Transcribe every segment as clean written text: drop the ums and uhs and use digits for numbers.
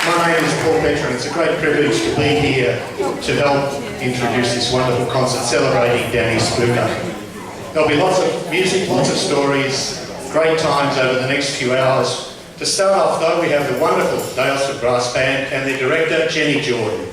My name is Paul Petra and it's a great privilege to be here to help introduce this wonderful concert celebrating Danny Spooker. There'll be lots of music, lots of stories, great times over the next few hours. To start off though, we have the wonderful Daylesford Brass Band and their director, Jenny Jordan.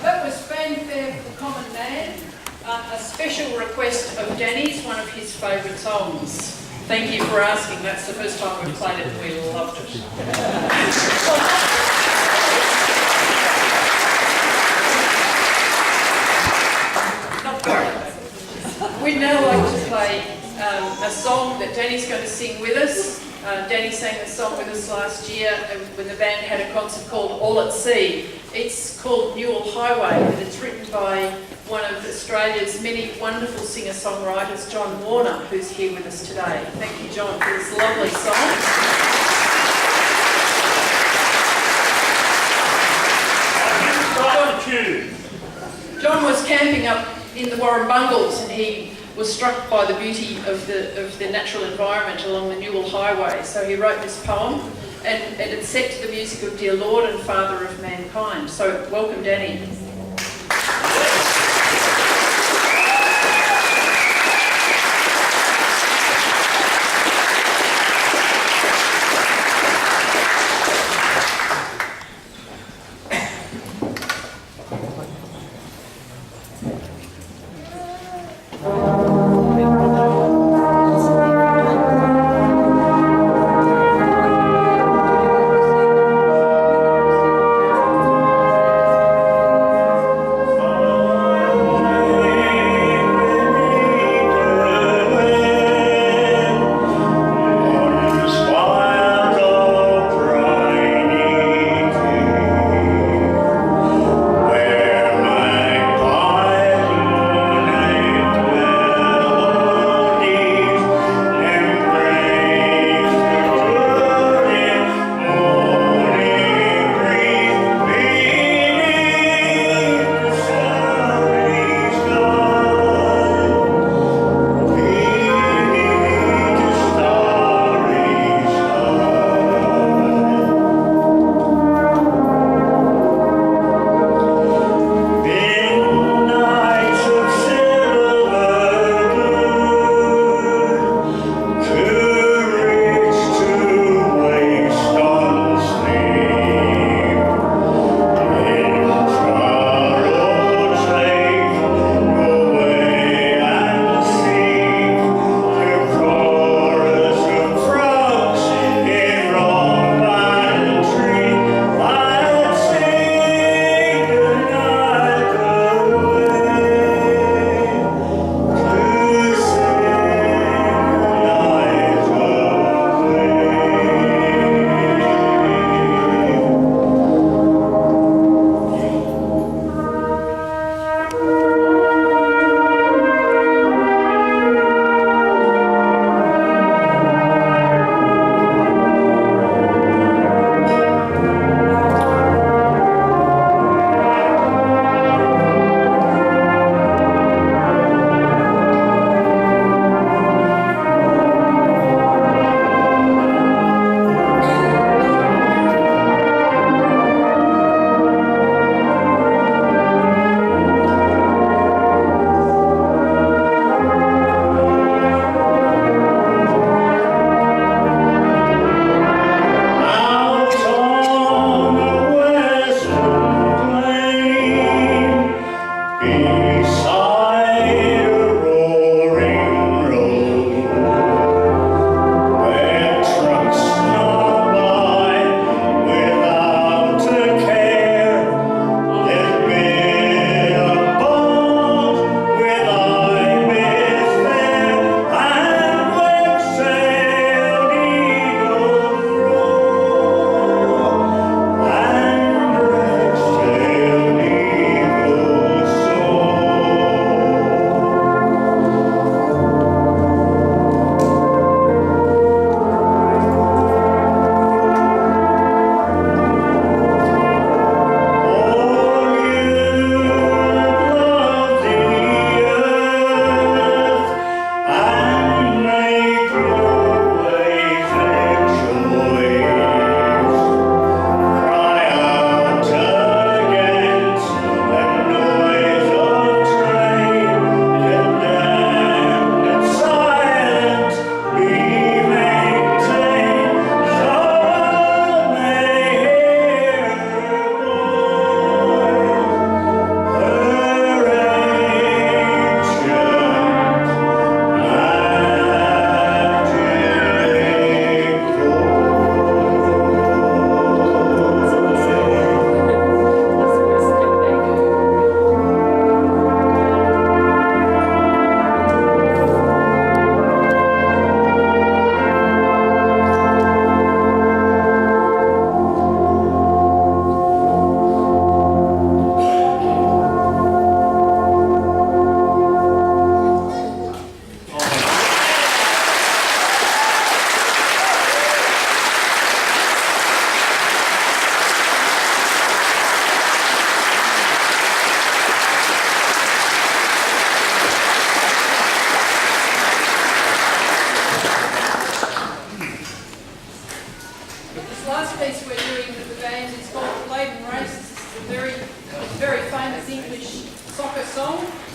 That was Fanfare for the Common Man, a special request of Danny's, one of his favourite songs. Thank you for asking. That's the first time we've played it and we loved it. We'd now like to play a song that Danny's going to sing with us. Danny sang a song with us last year when the band had a concert called All at Sea. It's called Newell Highway, and it's written by one of Australia's many wonderful singer-songwriters, John Warner, who's here with us today. Thank you, John, for this lovely song. John was camping up in the Warrumbungles and he was struck by the beauty of the natural environment along the Newell Highway. So he wrote this poem and it's set to the music of Dear Lord and Father of Mankind. So welcome, Danny.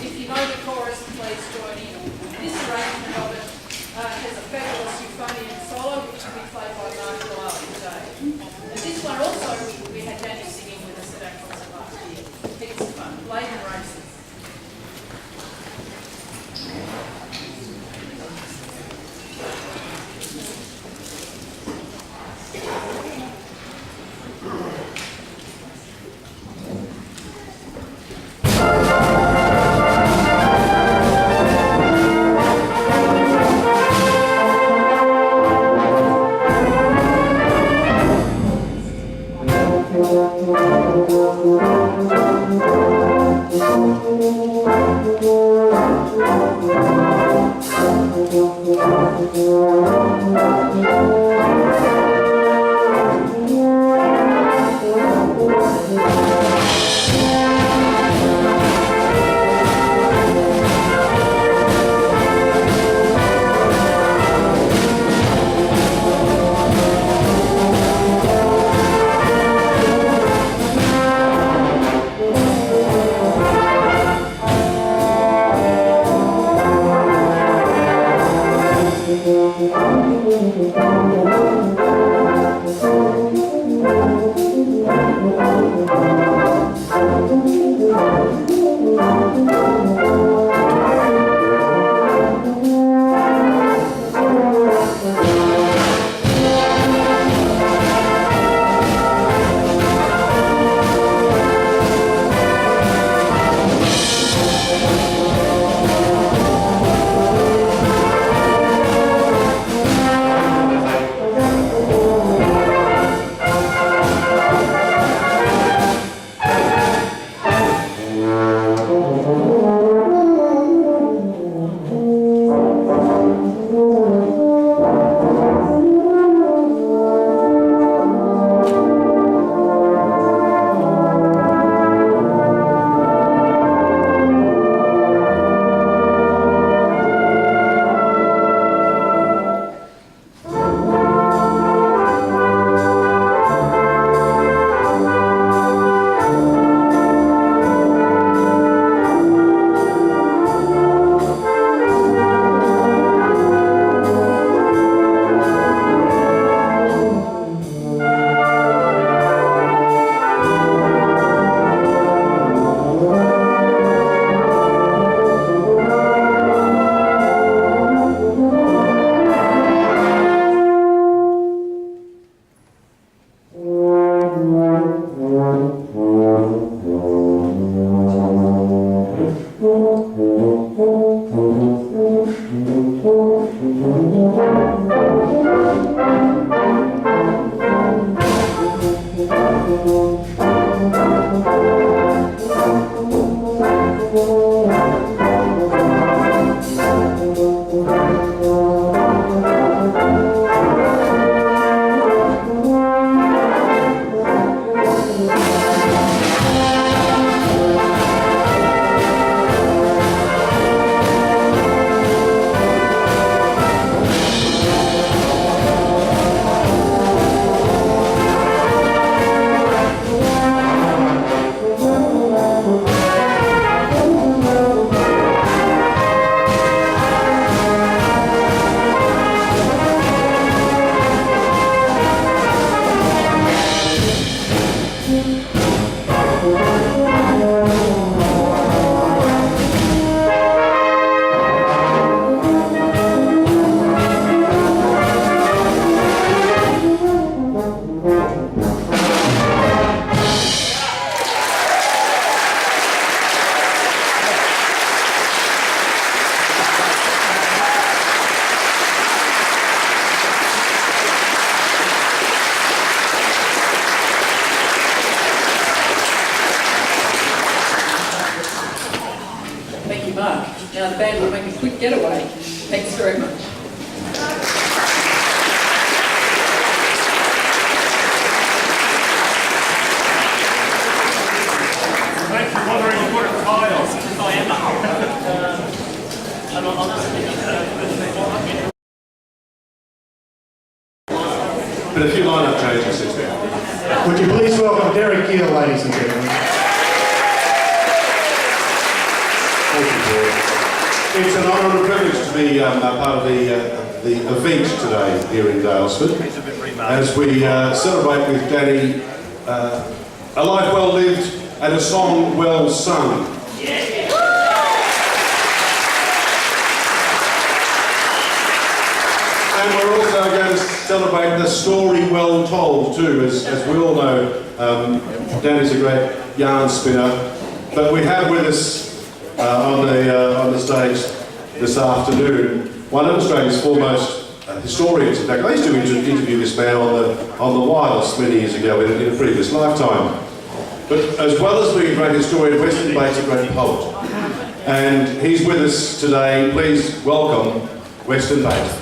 If you know the chorus, please join in. This arrangement of it has a fabulous euphonium solo, which will be played by Mark Lyle today. And this one also, we had Danny singing with us at our concert last year. It's fun. Laden Races. Now the band will make a quick getaway. Thanks very much. Thanks for bothering to put a tile. But a few line-up changes since then. Would you please welcome Derek Gill, ladies and gentlemen. Thank you, Paul. It's an honour and a privilege to be part of the event today here in Daylesford as we celebrate with Danny a life well lived and a song well sung. And we're also going to celebrate the story well told too, as we all know. Danny's a great yarn spinner, but we have with us on the stage this afternoon one of Australia's foremost historians. In fact, I used to interview this man on the Wireless many years ago in a previous lifetime. But as well as being a great historian, Weston Bates is a great poet, and he's with us today. Please welcome Weston Bates.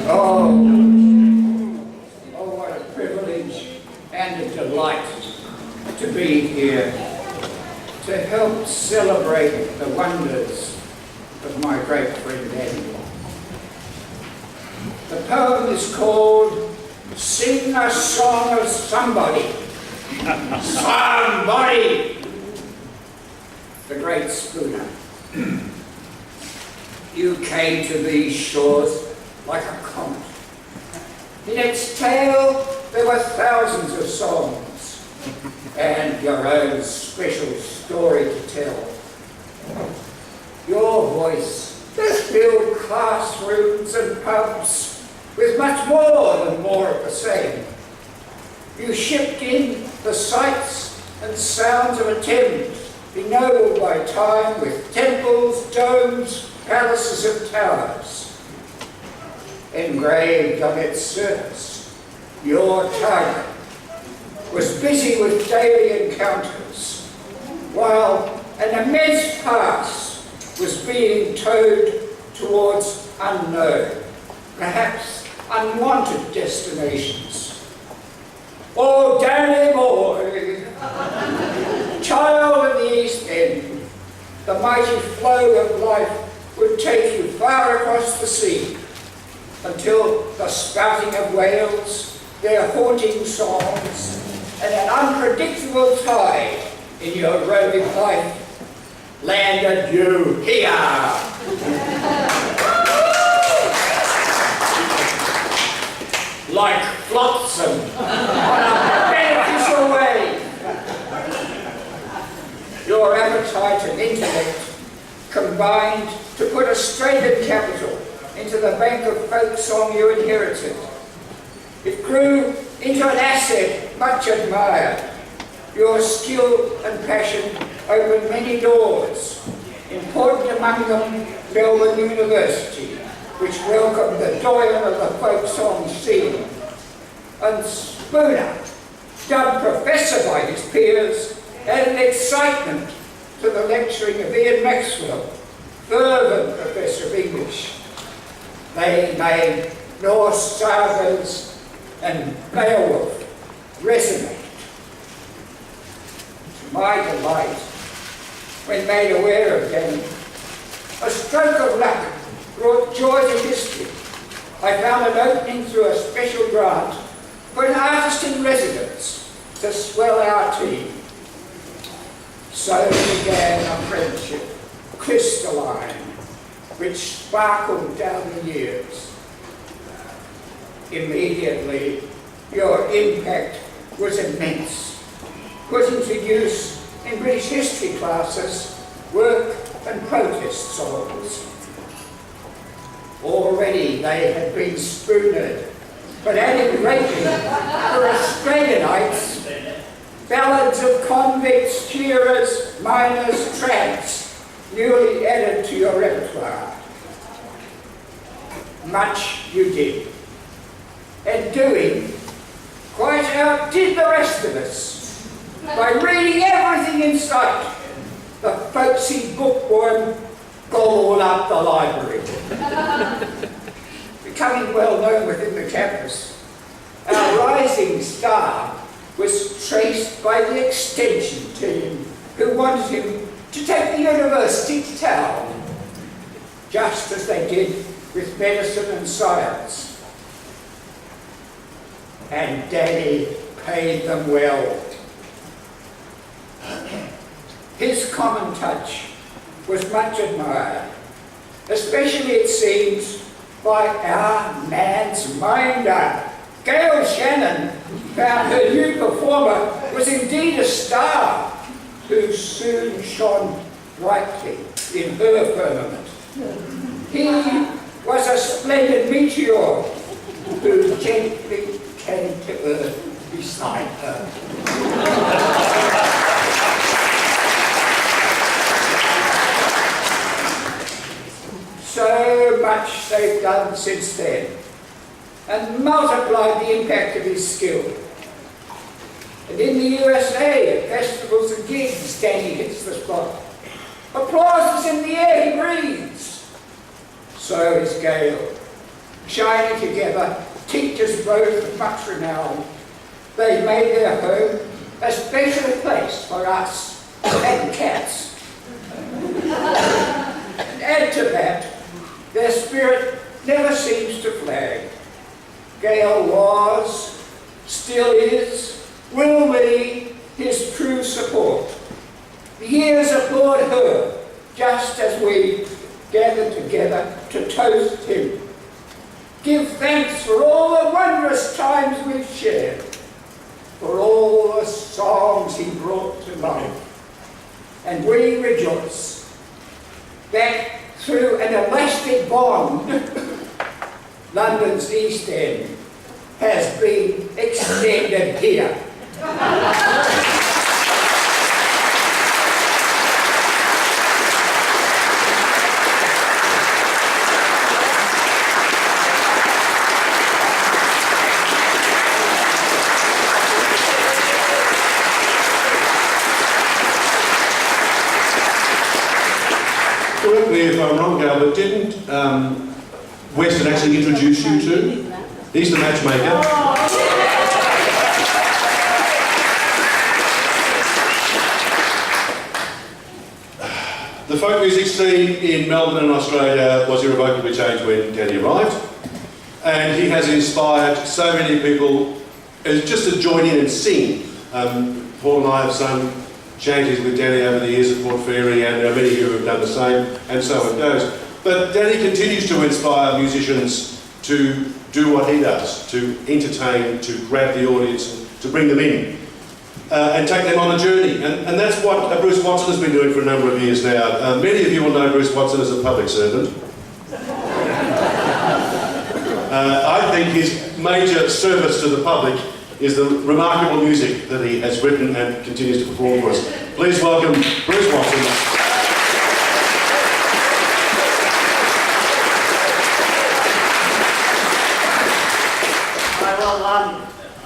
Oh, what a privilege and a delight to be here to help celebrate the wonders of my great friend Danny. The poem is called Sing a Song of Somebody. Somebody! The great Spooner. You came to these shores like a comet. In its tail there were thousands of songs, and your own special story to tell. Your voice has filled classrooms and pubs with much more than more of the same. You shipped in the sights and sounds of a Thames, ennobled by time with temples, domes, palaces and towers. Engraved on its surface, your tongue was busy with daily encounters, while an immense past was being towed towards unknown, perhaps unwanted destinations. Oh, Danny boy, child of the East End, the mighty flow of life would take you far across the sea, until the spouting of whales, their haunting songs, and an unpredictable tide in your roving life landed you here. Like flotsam on a beneficial wave. Your appetite and intellect combined to put Australian capital into the bank of folk song you inherited. It grew into an asset much admired. Your skill and passion opened many doors, important among them Melbourne University, which welcomed the doyen of the folk song scene, and Spooner, dubbed professor by his peers, added excitement to the lecturing of Ian Maxwell, fervent professor of English. They made Norse sagas and Beowulf resonate. To my delight, when made aware of Danny, a stroke of luck brought joy to history. I found an opening through a special grant for an artist in residence to swell our team. So began a friendship, crystalline, which sparkled down the years. Immediately, your impact was immense. Put into use in British history classes, work and protest songs. Already they had been spoonered, but added greatly for Australianites, ballads of convicts, shearers, miners, tramps, newly added to your repertoire. Much you did, and doing quite outdid the rest of us by reading everything in sight. The folksy bookworm gobbled up the library. Becoming well known within the campus, our rising star was traced by the extension team who wanted him to take the university to town, just as they did with medicine and science. And Danny paid them well. His common touch was much admired, especially it seems by our man's minder. Gail Shannon found her new performer was indeed a star, who soon shone brightly in her firmament. He was a splendid meteor who gently came to earth beside her. So much they've done since then, and multiplied the impact of his skill. And in the USA, at festivals and gigs, Danny hits the spot. Applause is in the air he breathes. So is Gail. Shining together, teachers both of much renown. They've made their home a special place for us and cats. And add to that, their spirit never seems to flag. Gail was, still is, will be his true support. The years applaud her, just as we gather together to toast him. Give thanks for all the wondrous times we've shared, for all the songs he brought to life. And we rejoice that through an elastic bond, London's East End has been extended here. Correct me if I'm wrong, Gail, but didn't Weston actually introduce you to? He's the matchmaker. The folk music scene in Melbourne and Australia was irrevocably changed when Danny arrived, and he has inspired so many people just to join in and sing. Paul and I have sung shanties with Danny over the years at Port Fairy, and there are many who have done the same, and so it goes. But Danny continues to inspire musicians to do what he does, to entertain, to grab the audience, to bring them in, and take them on a journey. And that's what Bruce Watson has been doing for a number of years now. Many of you will know Bruce Watson as a public servant. I think his major service to the public is the remarkable music that he has written and continues to perform for us. Please welcome Bruce Watson.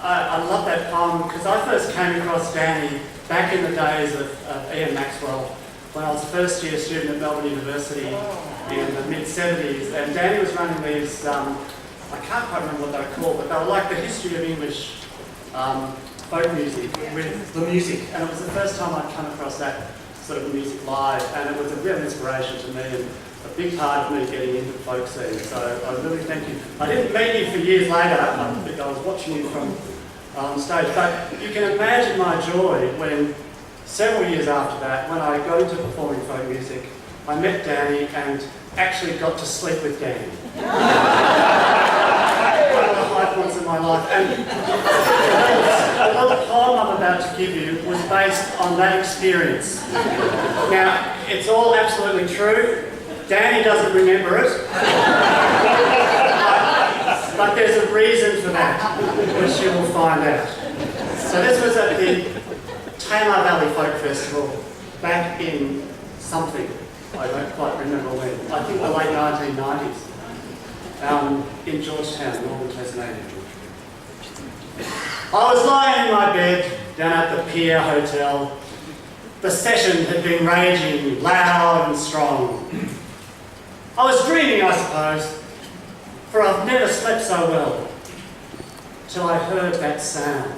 I love that poem because I first came across Danny back in the days of Ian Maxwell when I was a first year student at Melbourne University in the mid-70s, and Danny was running these, I can't quite remember what they were called, but they were like the history of English folk music with the music, and it was the first time I'd come across that sort of music live, and it was a real inspiration to me and a big part of me getting into the folk scene. So I really thank you. I didn't meet you for years later. I think I was watching you from stage, but you can imagine my joy when several years after that, when I got into performing folk music, I met Danny and actually got to sleep with Danny. One of the high points of my life. And the little poem I'm about to give you was based on that experience. Now, it's all absolutely true. Danny doesn't remember it. But there's a reason for that, which you will find out. So this was at the Tamar Valley Folk Festival back in something. I don't quite remember when. I think the late 1990s. In Georgetown, Northern Tasmania. I was lying in my bed down at the Pier Hotel. The session had been raging loud and strong. I was dreaming, I suppose, for I've never slept so well, till I heard that sound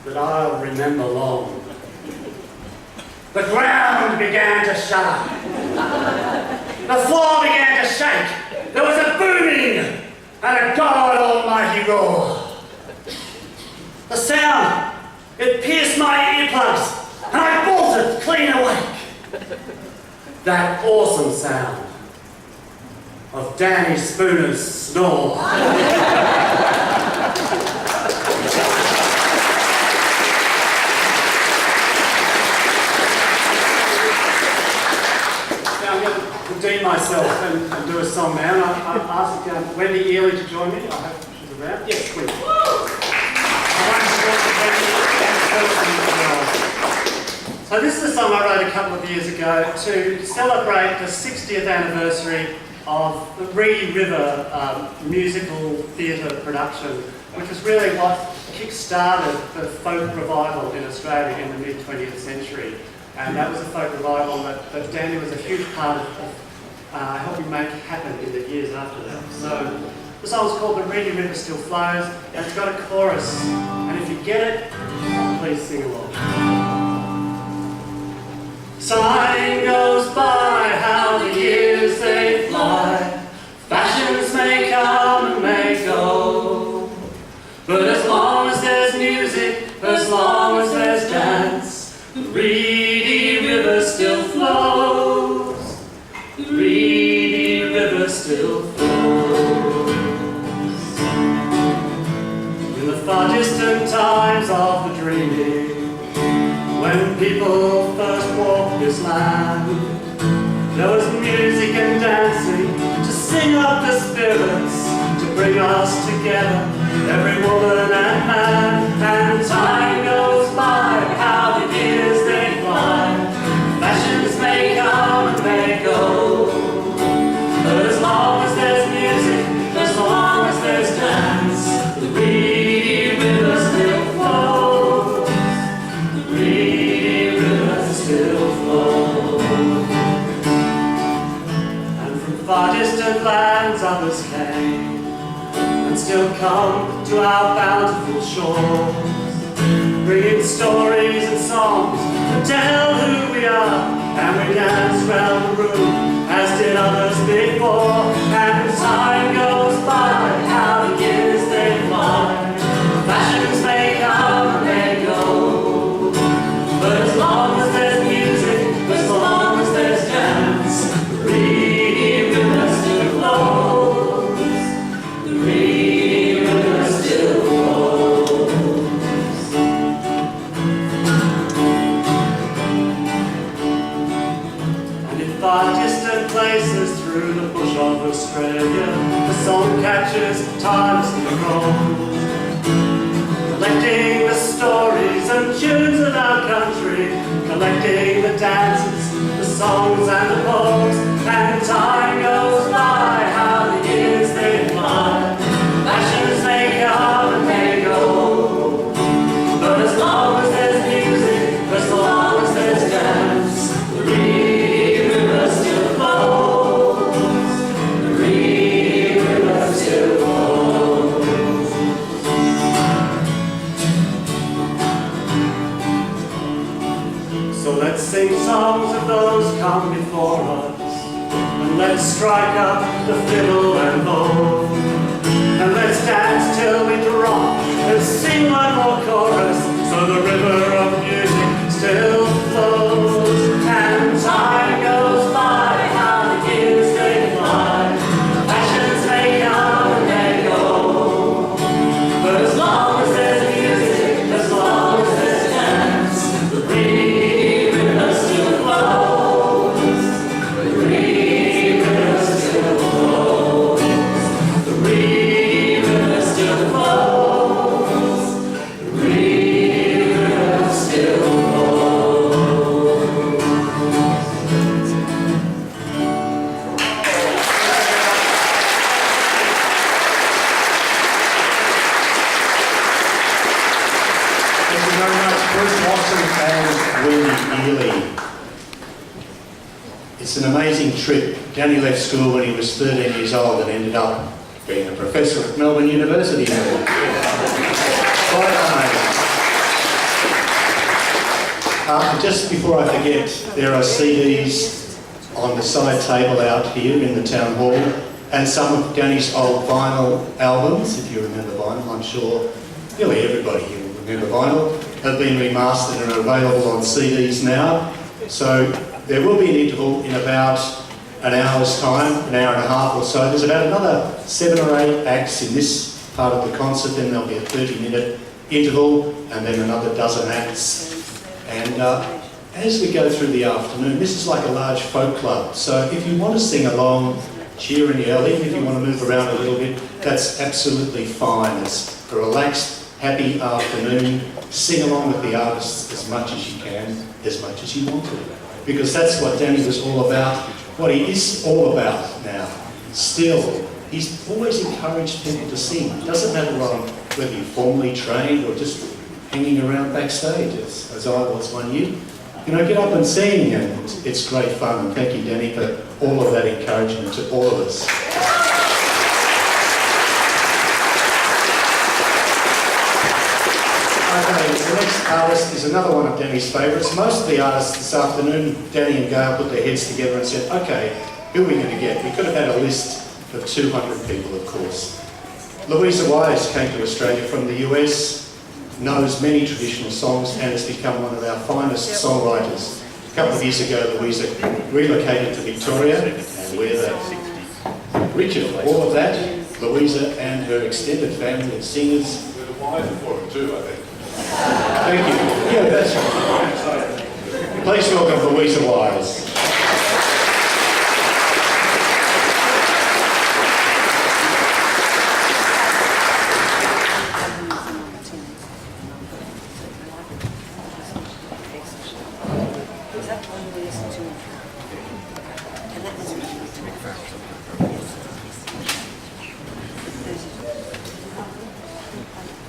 that I'll remember long. The ground began to shudder. The floor began to shake. There was a booming and a God Almighty roar. The sound, it pierced my earplugs, and I bolted clean awake. That awesome sound of Danny Spooner's snore. Now I'm going to redeem myself and do a song now. And I asked Wendy Ely to join me. I hope she's around. Yes, Wendy. So this is a song I wrote a couple of years ago to celebrate the 60th anniversary of the Reedy River musical theatre production, which was really what kick-started the folk revival in Australia in the mid-20th century. And that was a folk revival that Danny was a huge part of helping make happen in the years after that. So the song's called The Reedy River Still Flows, and it's got a chorus. And if you get it, please sing along. Time goes by, how the years they fly. Fashions may come and may go. But as long as there's music, as long as there's dance, the Reedy River still flows. The Reedy River still flows. In the far distant times of the dreaming, when people first walked this land, there was music and dancing to sing up the spirits, to bring us together, every woman and man. And time goes by, how the years they fly. Fashions may come and may go, but as long as there's music, as long as there's dance, the Reedy River still flows. The Reedy River still flows. And from far distant lands others came, and still come to our bountiful shores, bringing stories and songs to tell who we are. And we dance round the room as did others before. And time goes by, how the years they fly. Fashions may come and may go, but as long as there's music, as long as there's dance, the Reedy River still flows. The Reedy River still flows. And in far distant places through the bush of Australia, the song catches times in the road, collecting the stories and tunes of our country, collecting the dances, the songs and the poems. And time goes by, how the years they fly. Fashions may come and may go, but as long as there's music, as long as there's dance, the Reedy River still flows. The Reedy River still flows. So let's sing songs of those come before us, and let's strike up the fiddle and bow, and let's dance till we drop and sing one more chorus, so the river of music still flows. And time goes by, how the years they fly. Fashions may come and may go, but as long as there's music, as long as there's dance, the Reedy River still flows. The Reedy River still flows. The Reedy River still flows. The Reedy River very much, Bruce Watson and Wendy Ely. It's an amazing trip. Danny left school when he was 13 years old and ended up being a professor at Melbourne University. Quite amazing. Just before I forget, there are CDs on the side table out here in the town hall, and some of Danny's old vinyl albums, if you remember vinyl. I'm sure nearly everybody here will remember vinyl, have been remastered and are available on CDs now. So there will be an interval in about an hour's time, an hour and a half or so. There's about another 7 or 8 acts in this part of the concert, then there'll be a 30-minute interval and then another dozen acts. And as we go through the afternoon, this is like a large folk club. So if you want to sing along, cheer and yell, even if you want to move around a little bit, that's absolutely fine. It's a relaxed, happy afternoon. Sing along with the artists as much as you can, as much as you want to. Because that's what Danny was all about, what he is all about now. Still, he's always encouraged people to sing. It doesn't matter whether you're formally trained or just hanging around backstage, as I was one year. You know, get up and sing, and it's great fun. And thank you, Danny, for all of that encouragement to all of us. Okay, the next artist is another one of Danny's favourites. Most of the artists this afternoon, Danny and Gail put their heads together and said, okay, who are we going to get? We could have had a list of 200 people, of course. Louisa Wise came to Australia from the US, knows many traditional songs and has become one of our finest songwriters. A couple of years ago, Louisa relocated to Victoria, and we're the richer for all of that. Louisa and her extended family of singers. We're the wiser for it too, I think. Thank you. Yeah, that's right. Please welcome Louisa Wise.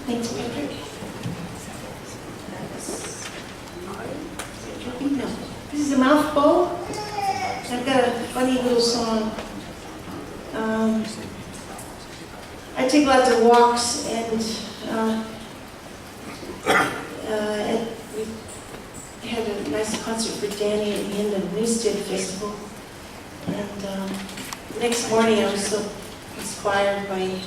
Thanks, Patrick. This is a mouthful. I've got a funny little song. I take lots of walks, and we had a nice concert for Danny at the end of the Newstead Festival. And the next morning I was so inspired by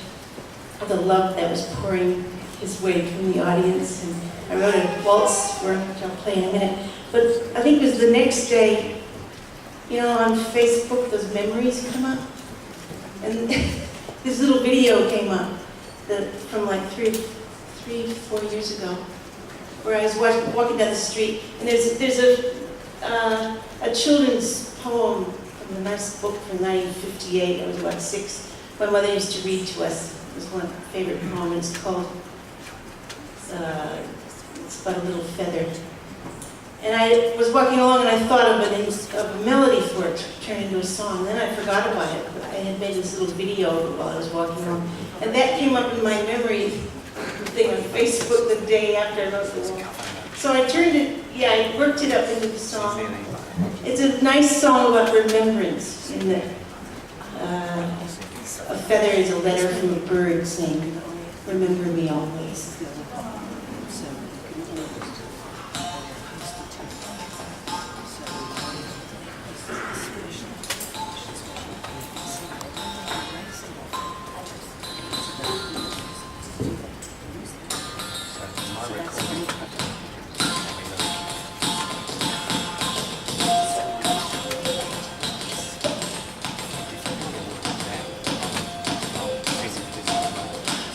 all the love that was pouring his way from the audience, and I wrote a waltz which I'll play in a minute. But I think it was the next day, you know, on Facebook, those memories come up, and this little video came up from like 3, 4 years ago, where I was walking down the street, and there's a children's poem from a nice book from 1958. I was about 6. My mother used to read to us. It was one of her favorite poems. It's called, it's about a little feather. And I was walking along and I thought of a melody for it to turn into a song. Then I forgot about it. But I had made this little video while I was walking along. And that came up in my memory thing on Facebook the day after I wrote the song. So I turned it, I worked it up into the song. It's a nice song about remembrance, in that a feather is a letter from a bird saying, remember me always.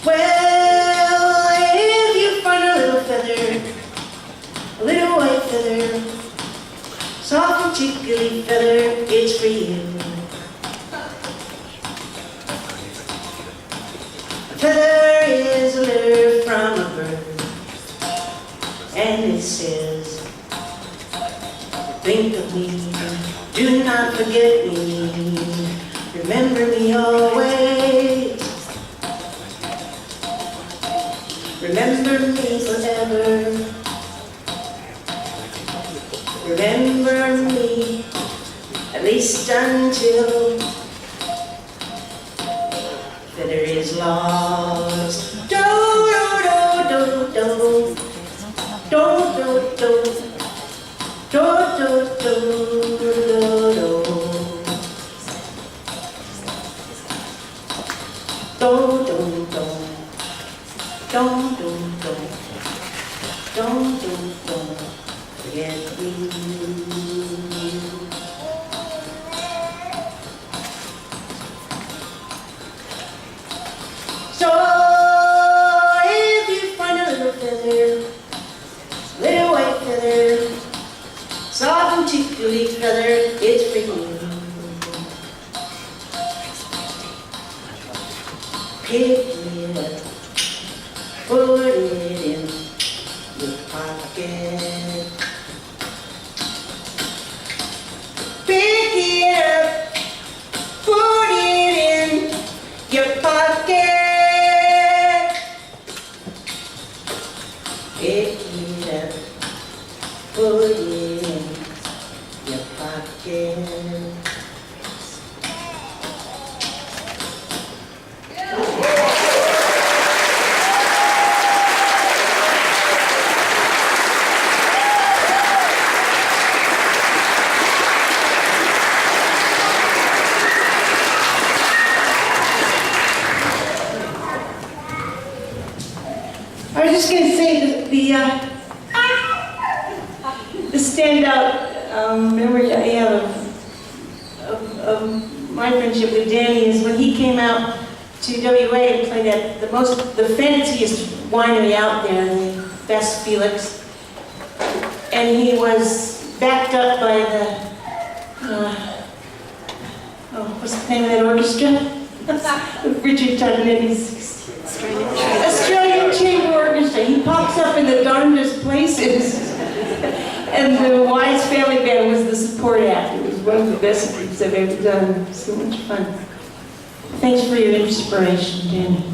Well, if you find a little feather, a little white feather, soft and tickly feather, it's for you. A feather is a letter from a bird, and it says, think of me, do not forget me, remember me always. Remember me forever, remember me, at least until feather is lost. Do do do do do do do do do do do do. Don't, forget me. So if you find a little feather, little white feather, soft and tickly feather, it's for you. Pick it up, put it in your pocket. Pick it up, put it in your pocket. Pick it up, put it in your pocket. I was just going to say that the standout memory I have of my friendship with Danny is when he came out to WA and played at the fanciest winery out there, the Best Felix, and he was backed up by the what's the name of that orchestra? Richard Tutton and his Australian Chamber Orchestra. He pops up in the darndest places. And the Wise Family Band was the support act. It was one of the best gigs I've ever done. So much fun. Thanks for your inspiration, Danny.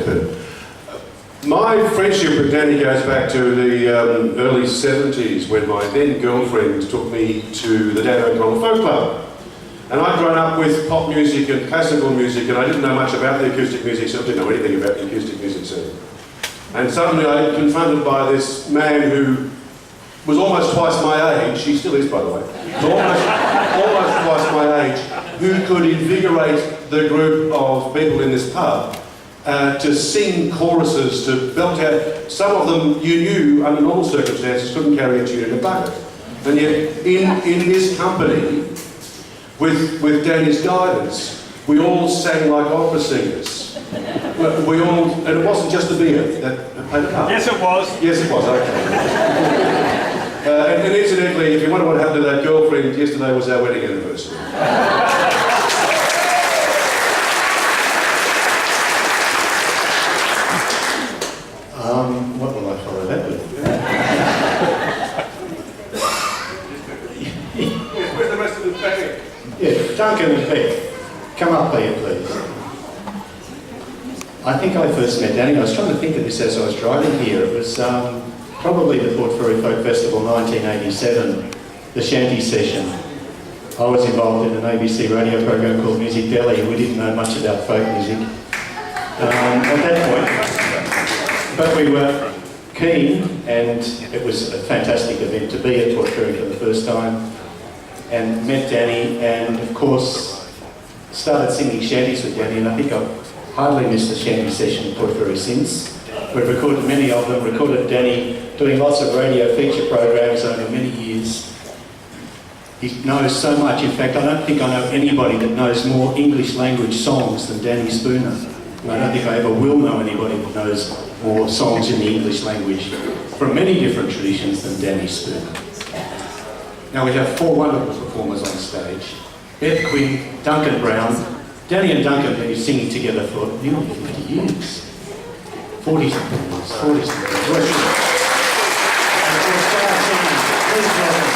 superb. My friendship with Danny goes back to the early 70s when my then girlfriend took me to the Dan O'Connell Folk Club. And I'd grown up with pop music and classical music, and I didn't know much about the acoustic music scene. I didn't know anything about the acoustic music scene. And suddenly I was confronted by this man who was almost twice my age, he still is by the way, was almost twice my age, who could invigorate the group of people in this pub to sing choruses, to belt out. Some of them you knew under normal circumstances couldn't carry a tune in a bucket. And yet in this company, with Danny's guidance, we all sang like opera singers. We all, and it wasn't just the beer that played a part. Yes, it was. Yes, it was, okay. And incidentally, if you wonder what happened to that girlfriend, yesterday was our wedding anniversary. What will I follow that with? Where's the rest of the band? Yeah, Duncan and Beck, come up here, please. I think I first met Danny. I was trying to think of this as I was driving here. It was probably the Port Fairy Folk Festival 1987, the shanty session. I was involved in an ABC radio program called Music Delhi. We didn't know much about folk music at that point. But we were keen, and it was a fantastic event to be at Port Fairy for the first time, and met Danny, and of course started singing shanties with Danny, and I think I've hardly missed a shanty session at Port Fairy since. We've recorded many of them, recorded Danny doing lots of radio feature programs over many years. He knows so much. In fact, I don't think I know anybody that knows more English language songs than Danny Spooner. And I don't think I ever will know anybody that knows more songs in the English language from many different traditions than Danny Spooner. Now we have four wonderful performers on stage. Beth Quinn, Duncan Brown. Danny and Duncan have been singing together for nearly 50 years. 40 something years. 40 something years. Please welcome.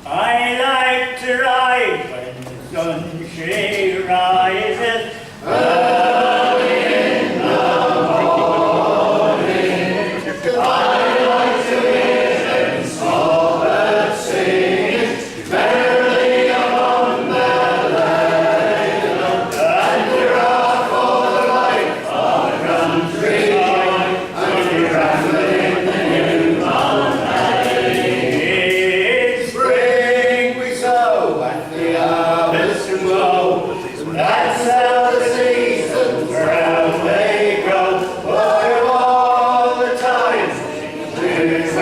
I like to ride when the sun she rises early in the morning. I like to hear them small birds singing merrily among their lane. And you're off for the life of the country, and you're rambling in the new mountain. That's how the seasons round they go. For all the time, since I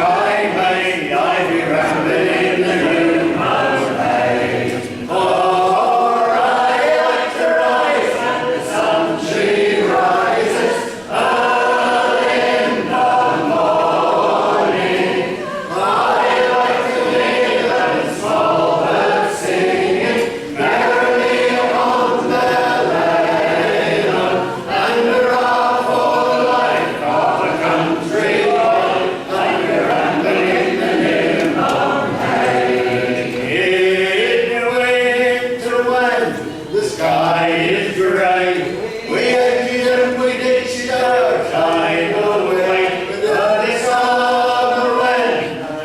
may, I be rambling in the new mountain hay. For I like to rise, and the sun she rises early in the morning. I like to hear them small birds singing merrily among their lane, and we're off for the life of the country, and we're rambling in the new mountain hay. In the winter when the sky is grey, we emptied and we ditched our time away. But this summer when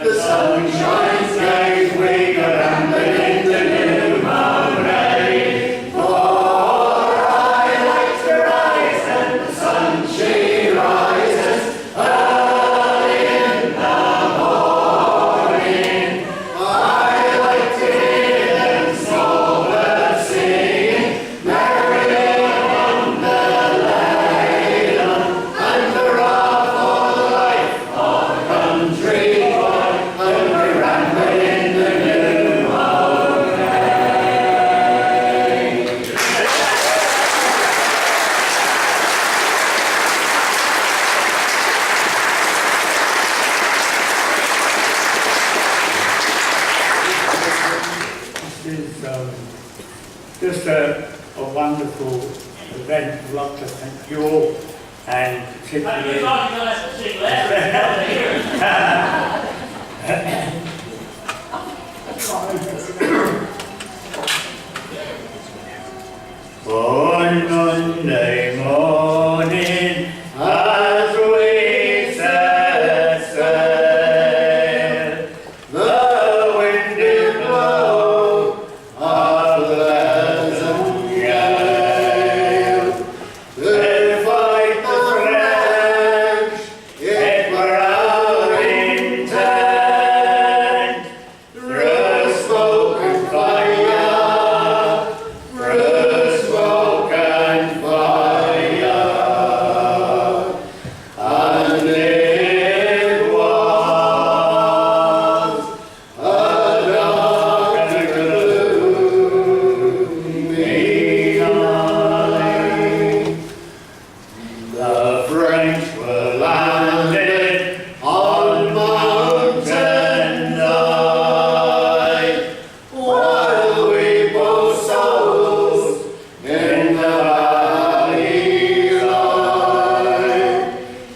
the sun shines gay, we go rambling in the new mountain hay. For I like to rise, and the sun she rises early in the morning. I like to hear them small birds singing merrily among their lane, and we're off for the life of the country, and we're rambling in the new mountain hay. This is just a wonderful event. I'd like to thank you all, and particularly One Monday morning, as we set sail, the wind did blow a pleasant gale. They fight the French, it were our intent, through smoke and fire, through smoke and fire. And it was a dark and gloomy night. The French were landed on mountain night, while we both souls in the valley lie.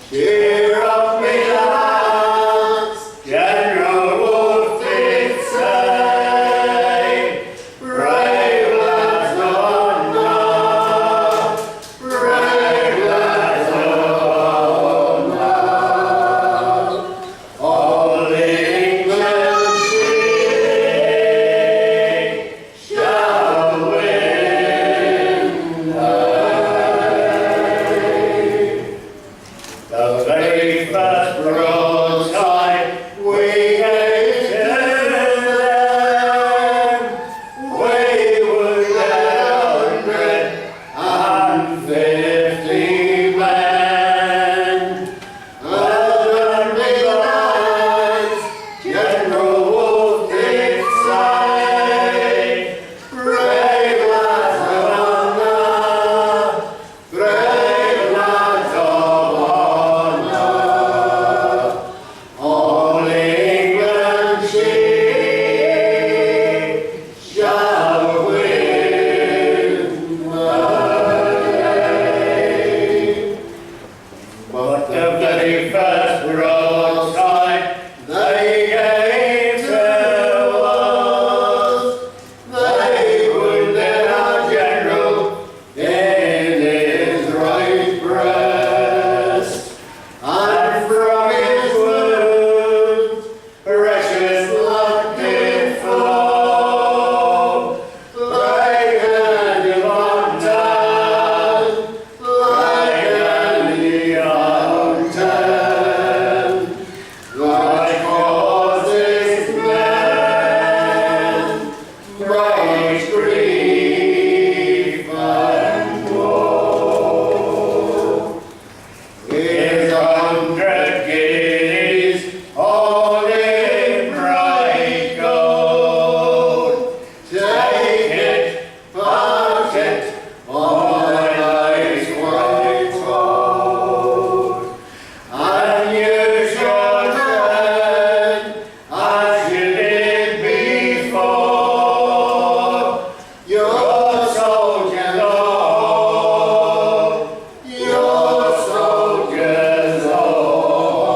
Cheer up, me lads, General Wolfe did say, brave lads on now, brave lads on now. All England she shall win the day. The very first broadside we gave to them, we would get 150 men. And big lads, General Wolfe did say, brave lads of honour, brave lads of honour. All England she shall win the day. But the very first broadside they gave to us, they wounded our general in his right breast, and from his wounds precious blood did flow, like any fountain, like any fountain, like horses men, bright grief and woe. His 100 guineas, all in bright gold, take it, part it, on my life's white road. And you shall tread as you did before, your soldiers all, your soldiers all,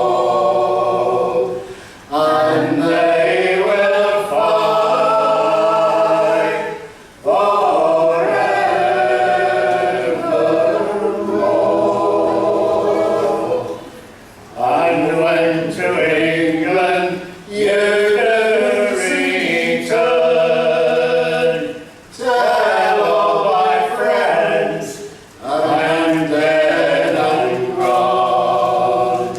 and they will fight forevermore. And when to England you do return, tell all my friends I'm dead and gone,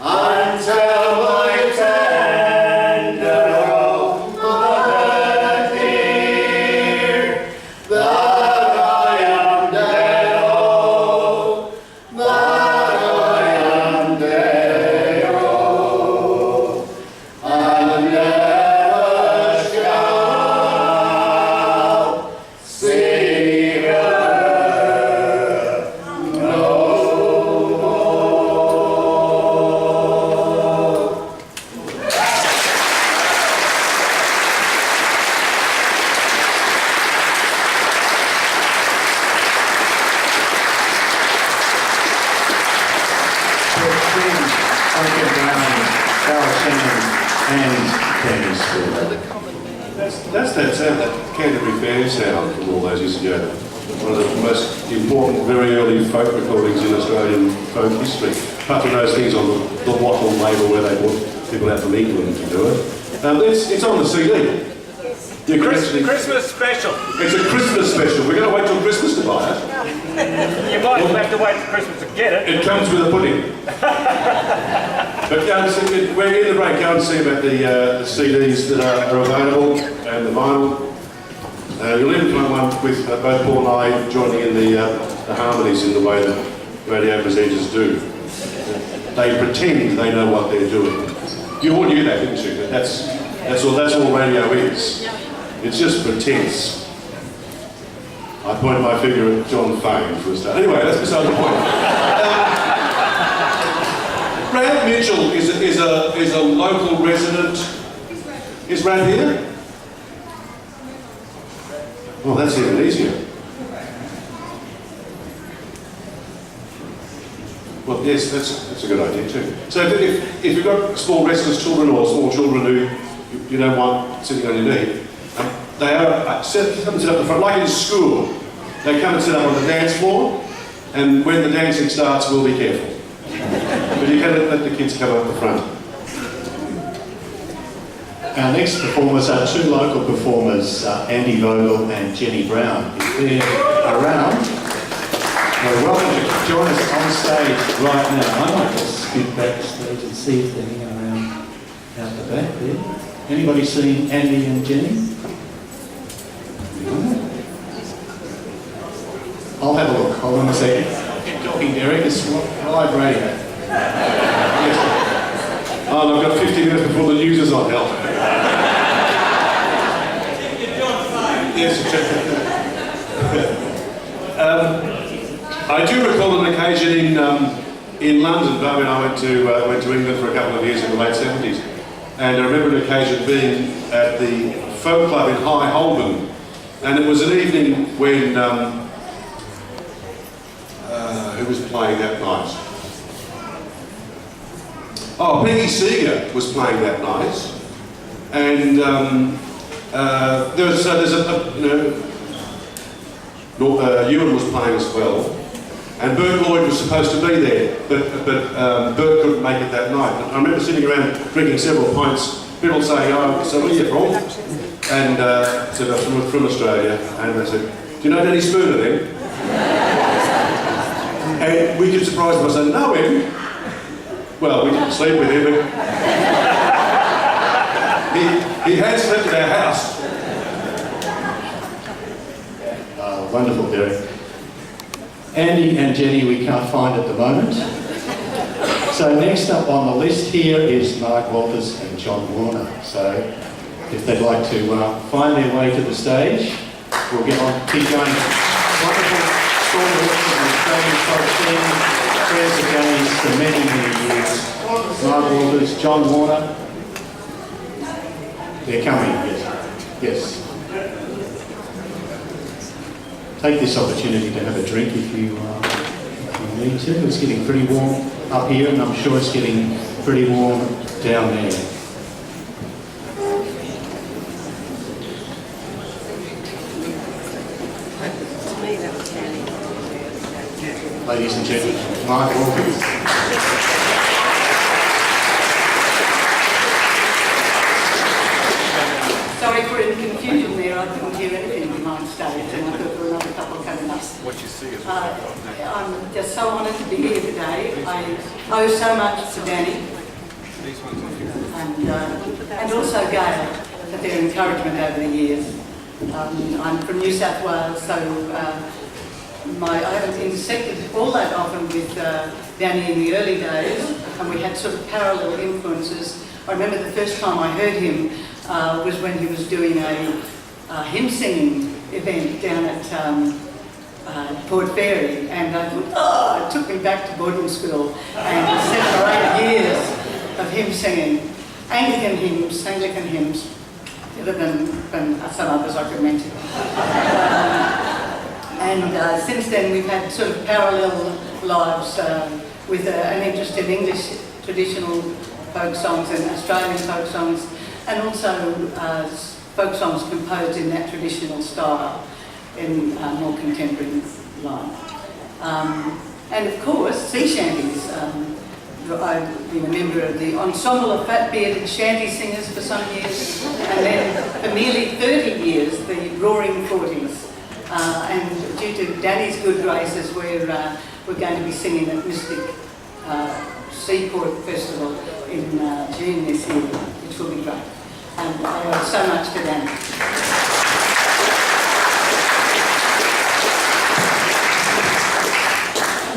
and tell my tender old mother dear that I am dead, oh, that I am dead, oh, and never shall see her no more. Duncan Brown, Carol Shannon, and Danny Spooner. That's that sound, that Canterbury fan sound from all those years ago. one of the most important, very early folk recordings in Australian folk history. Apart from those things on the Wattle label where they brought people out from England to do it. It's on the CD. You can actually, Christmas special. it's a Christmas special. We're going to wait till Christmas to buy it. You might have to wait for Christmas to get it. It comes with a pudding. But go and see, we're in the break. Go and see about the CDs that are available and the vinyl. You'll even find one with both Paul and I joining in the harmonies in the way that radio presenters do. They pretend they know what they're doing. You all knew that, didn't you? That's all radio is. It's just pretense. I pointed my finger at John Fane for a start. Anyway, that's beside the point. Brad Mitchell is a local resident. Is Brad here? Well, that's even easier. Well, yes, that's a good idea too. So if you've got small restless children or small children who you don't want sitting on your knee, they are come and sit up the front, like in school. They come and sit up on the dance floor, and when the dancing starts, we'll be careful. But you can let the kids come up the front. Our next performers are two local performers, Andy Vogel and Jenny Brown. If they're around, they're welcome to join us on stage right now. I might just scoot backstage and see if they're hanging around out the back there. Anybody seen Andy and Jenny? I'll have a look. Hold on a second. Keep talking, Derek. It's live radio. Yes. Oh, I've got 50 minutes before the news is on, hell. Yes, I do recall an occasion in London, but when I went to England for a couple of years in the late 70s, and I remember an occasion being at the folk club in High Holborn, and it was an evening when who was playing that night? Oh, Peggy Seeger was playing that night, and there's Ewan was playing as well, and Bert Lloyd was supposed to be there, but Bert couldn't make it that night. I remember sitting around drinking several pints, people saying, "Oh, so where are you from?" And I said, "I'm from Australia," and they said, "Do you know Danny Spooner then?" And we get surprised by saying, "Know him?" Well, we didn't sleep with him, but he had slept at our house. Wonderful, Derek. Andy and Jenny we can't find at the moment. So next up on the list here is Mark Walters and John Warner. So if they'd like to find their way to the stage, we'll keep going. Wonderful story from the Australian folk scene. Prayers again for many, many years. Mark Walters, John Warner. They're coming, yes. Yes. Take this opportunity to have a drink if you need to. It's getting pretty warm up here, and I'm sure it's getting pretty warm down there. Ladies and gentlemen, Mark Walters. Sorry for any confusion there, I couldn't hear anything from on stage, and I thought there were another couple coming up. What you see is I'm just so honoured to be here today. I owe so much to Danny and also Gail for their encouragement over the years. I'm from New South Wales, so I haven't intersected all that often with Danny in the early days, and we had sort of parallel influences. I remember the first time I heard him was when he was doing a hymn singing event down at Port Fairy, and I thought, it took me back to boarding school and 7 or 8 years of hymn singing, Anglican hymns, other than some others I could mention. And since then we've had sort of parallel lives with an interest in English traditional folk songs and Australian folk songs, and also folk songs composed in that traditional style. in more contemporary life. And of course, sea shanties. I've been a member of the ensemble of fat-bearded shanty singers for some years, and then for nearly 30 years, the Roaring Forties. And due to Danny's good graces, we're going to be singing at Mystic Seaport Festival in June this year, which will be great. And I owe so much to Danny.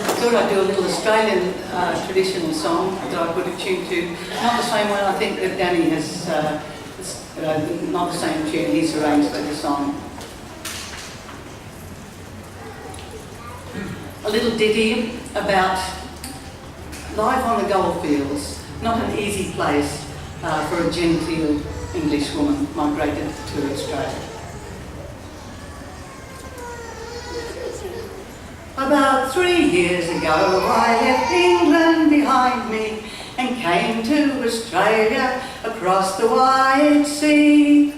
I thought I'd do a little Australian traditional song that I put a tune to. Not the same one I think that Danny has, not the same tune he's arranged for the song. A little ditty about life on the goldfields. Not an easy place for a genteel English woman migrated to Australia. About 3 years ago, I left England behind me and came to Australia across the wide sea.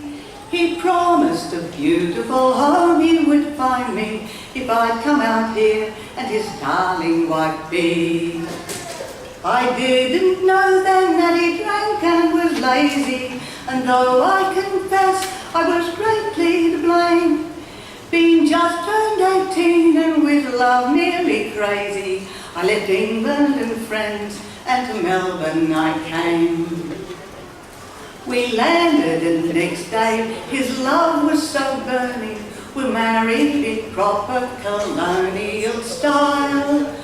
He promised a beautiful home he would find me if I'd come out here and his darling wife be. I didn't know then that he drank and was lazy, and though I confess I was greatly to blame, being just turned 18 and with love nearly crazy, I left England and friends and to Melbourne I came. We landed and the next day his love was so burning, we married in proper colonial style.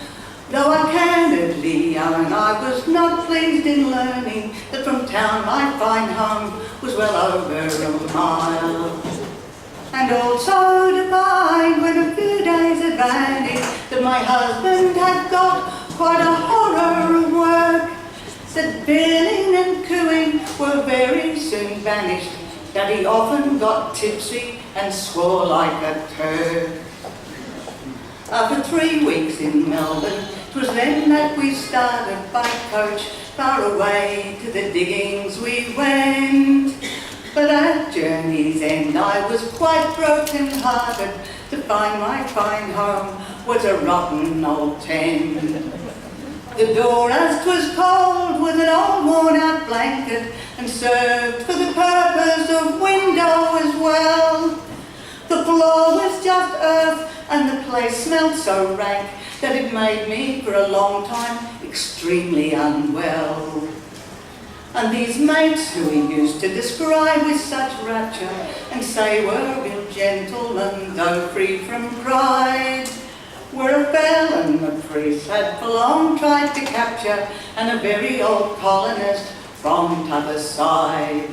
Though I candidly own I was not pleased in learning that from town my fine home was well over a mile. And also to find when a few days had vanished that my husband had got quite a horror of work, that billing and cooing were very soon vanished, that he often got tipsy and swore like a Turk. After 3 weeks in Melbourne, 'twas then that we started by coach far away to the diggings we went. But at journey's end I was quite broken-hearted to find my fine home was a rotten old tent. The door, as 'twas called, was an old worn-out blanket and served for the purpose of window as well. The floor was just earth and the place smelt so rank that it made me for a long time extremely unwell. And these mates who he used to describe with such rapture and say were real gentlemen though free from pride, were a felon the priest had for long tried to capture and a very old colonist from t'other side.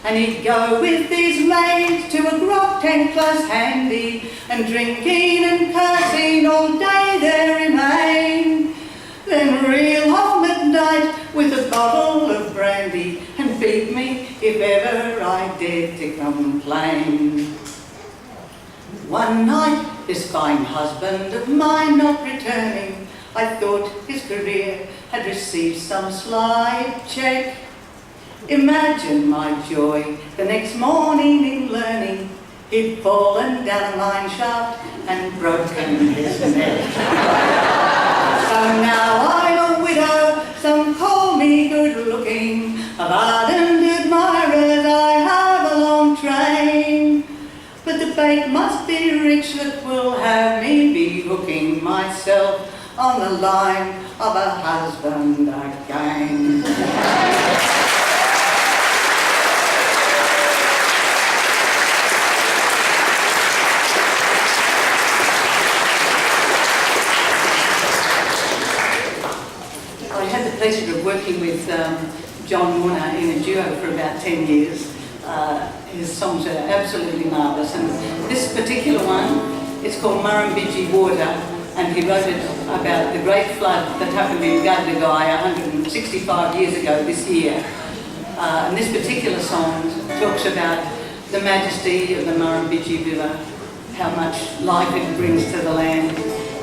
And he'd go with these maids to a grog tent close handy, and drinking and cursing all day there remain. Then reel home at night with a bottle of brandy and beat me if ever I dared to complain. One night, this fine husband of mine not returning, I thought his career had received some slight check. Imagine my joy the next morning in learning he'd fallen down a mine shaft and broken his neck. So now I'm a widow, some call me good looking, of ardent admirers I have a long train. But the bait must be rich that will have me be hooking myself on the line of a husband again. Pleasure of working with John Warner in a duo for about 10 years. His songs are absolutely marvellous, and this particular one, it's called Murrumbidgee Water, and he wrote it about the great flood that happened in Gundagai 165 years ago this year. And this particular song talks about the majesty of the Murrumbidgee River, how much life it brings to the land,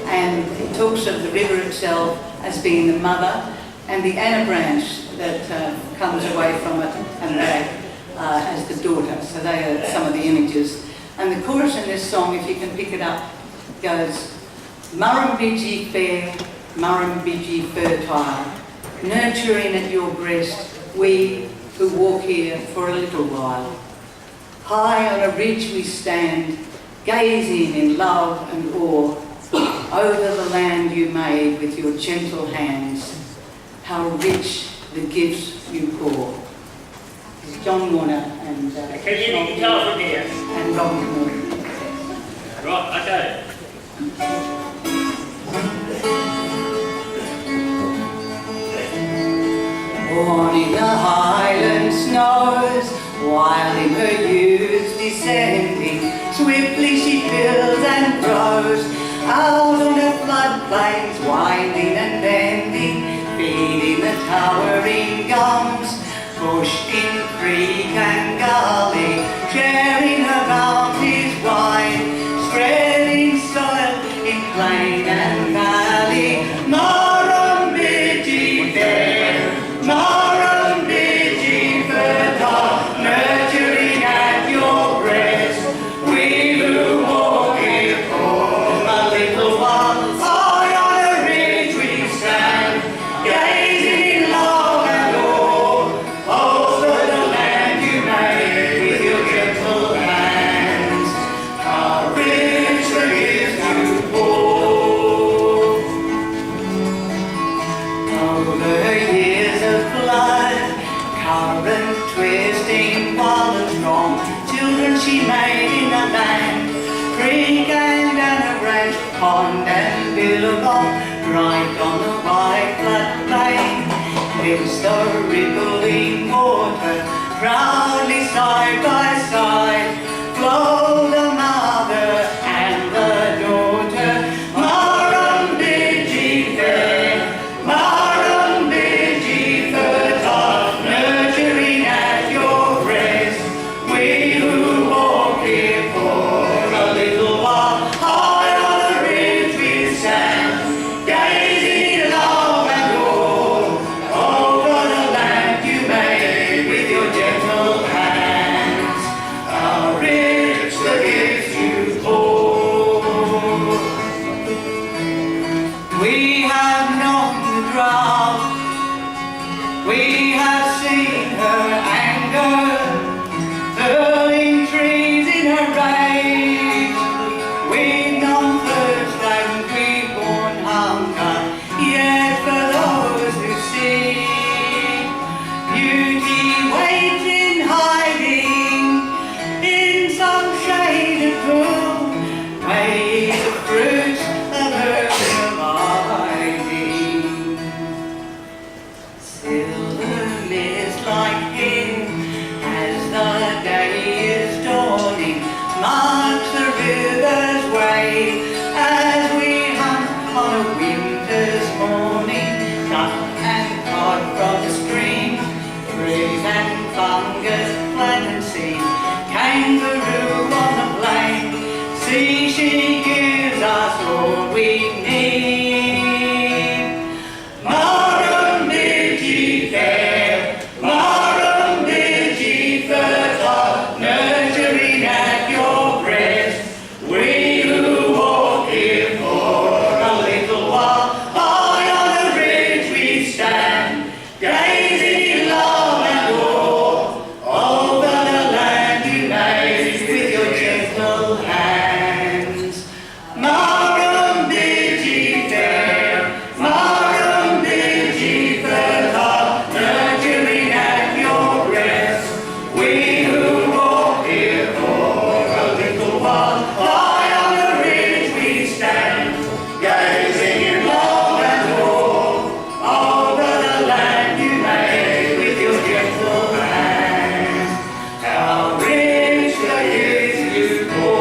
and it talks of the river itself as being the mother, and the Anna branch that comes away from it and back as the daughter. So they are some of the images And the chorus in this song, if you can pick it up, goes, Murrumbidgee fair, Murrumbidgee fertile, nurturing at your breast, we who walk here for a little while. High on a ridge we stand, gazing in love and awe, over the land you made with your gentle hands, how rich the gifts you pour. This is John Warner and Can you hear the guitar from here? and Robin Moore. Right, okay. Born in the Highland snows, while in her youth descending, swiftly she builds and grows, out on the floodplains, winding and bending, feeding the towering gums, pushed in creek and gully, sharing her bounties wide, spreading soil in plain and valley. Murrumbidgee fair, Murrumbidgee fertile, nurturing at your breast, we who walk here for a little while. High on a ridge we stand, gazing in love and awe, over the land you made with your gentle hands, how rich the gifts you pour. Over years of flood, current twisting, wild and strong, children she made in the land, creek and a branch, pond and billabong, bright on the wide flat plain, lives the rippling water, proudly side by side, flow the mother and the daughter. Murrumbidgee fair, Murrumbidgee fertile, nurturing at your breast, we who walk here for a little while. High on the ridge we stand, gazing in love and awe, over the land you made with your gentle hands, how rich the gifts you pour. We have known the drought, we have seen her anger, burning trees in her rage. We've known thirst and we've borne hunger, yet for those who seek beauty waits in hiding in some shaded pool, weighs the fruits of her providing. Silver mist like him as the day is dawning, marks the river's way as we hunt on a winter's morning. Duck and cod from the stream, trees and fungus, plant and seed, kangaroo on the plain. See, she gives us all we need. Murrumbidgee fair, Murrumbidgee fertile, nurturing at your breast, we who walk here for a little while. High on a ridge we stand, gazing in love and awe, over the land you made with your gentle hands. Murrumbidgee fair, Murrumbidgee fertile, nurturing at your breast, we who walk here for a little while. High on the ridge we stand, gazing in love and awe, over the land you made with your gentle hands, how rich the gifts you pour.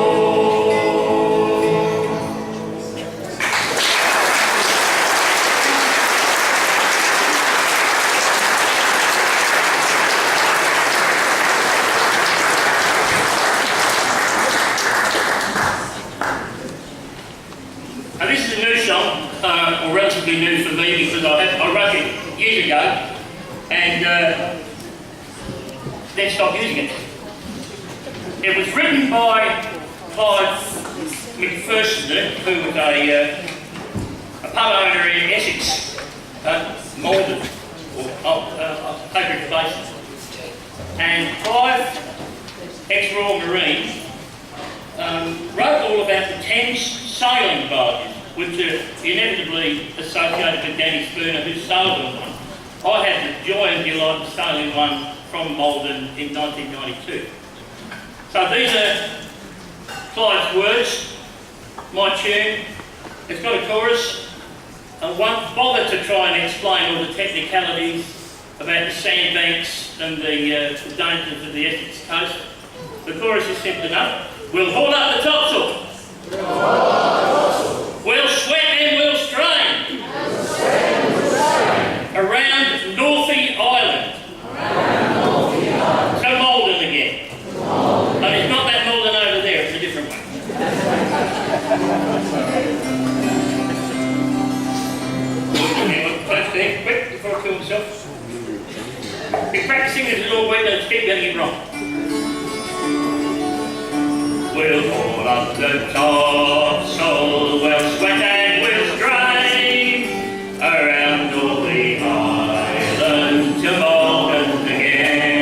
And this is a new song, or relatively new for me because I wrote it years ago and then stopped using it. It was written by Clive McPherson, who was a pub owner in Essex, Malden, or Patrick Basin. And Clive, ex-Royal Marine, wrote all about the Thames sailing barges, which are inevitably associated with Danny Spooner, who sailed on one. I had the joy and delight of sailing one from Malden in 1992. So these are Clive's words, my tune. It's got a chorus. I won't bother to try and explain all the technicalities about the sandbanks and the dangers of the Essex coast. The chorus is simple enough. We'll haul up the topsail. We'll sweat and we'll strain. Around Northey Island. So Malden again. But it's not that Malden over there, it's a different one. Close there, quick, before I kill myself. Been practicing this all week, let's keep getting it wrong. We'll haul up the topsail, we'll sweat and we'll strain around Northey Island to Malden again.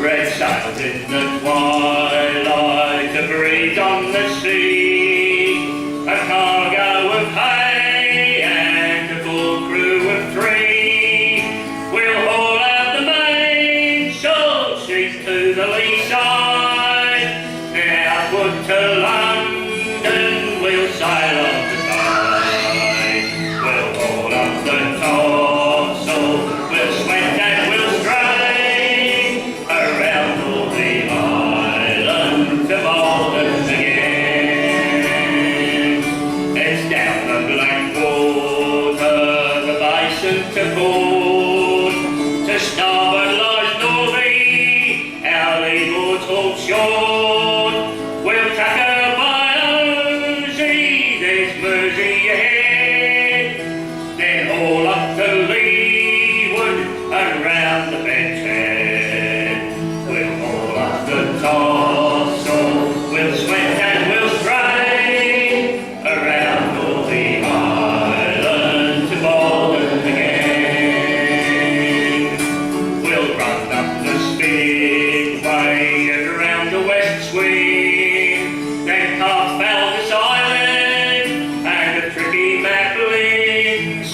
Red sails in the twilight, a breeze on the sea, a cargo of hay and a full crew of three. We'll haul out the mainsail sheet to the lee side. To London we'll sail on the tide. We'll haul up the topsail, we'll sweat and we'll strain around Northey Island to Malden again. It's down the black water, the basin to port. To starboard lies Northey, our leeboard's all short. We'll tackle by Mersey, there's Mersey ahead. Then haul up to leeward and round the Bench Head. We'll haul up the topsail, we'll sweat and we'll strain around Northey Island to Malden again. We'll run up the Speedway and around the West Swing. Then past Valgus Island and the tricky map links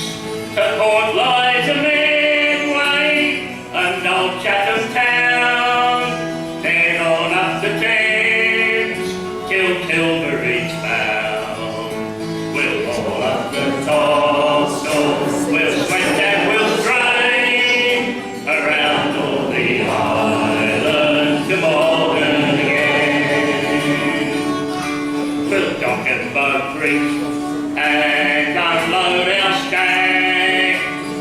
to Port Liza Medway and Old Chatham Town. Then on up the Thames till Tilbury's found. We'll haul up the topsail, we'll sweat and we'll strain around Northey Island to Malden again. We'll dock at Boat Creek and unload our stag,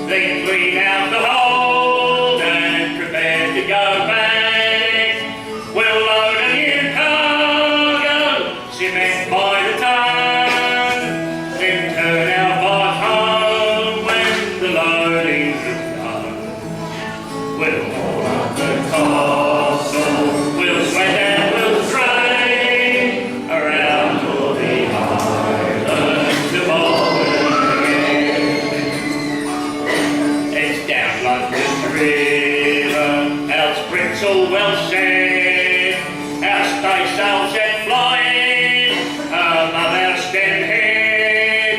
then clean out the hold and prepare to go back. We'll load a new cargo, cement by the ton, then turn our barge home when the loading is done. We'll haul up the topsail, we'll sweat and we'll strain around Northey Island to Malden again. It's down London River, our sprit's all well set, our staysail set flying above our stem head.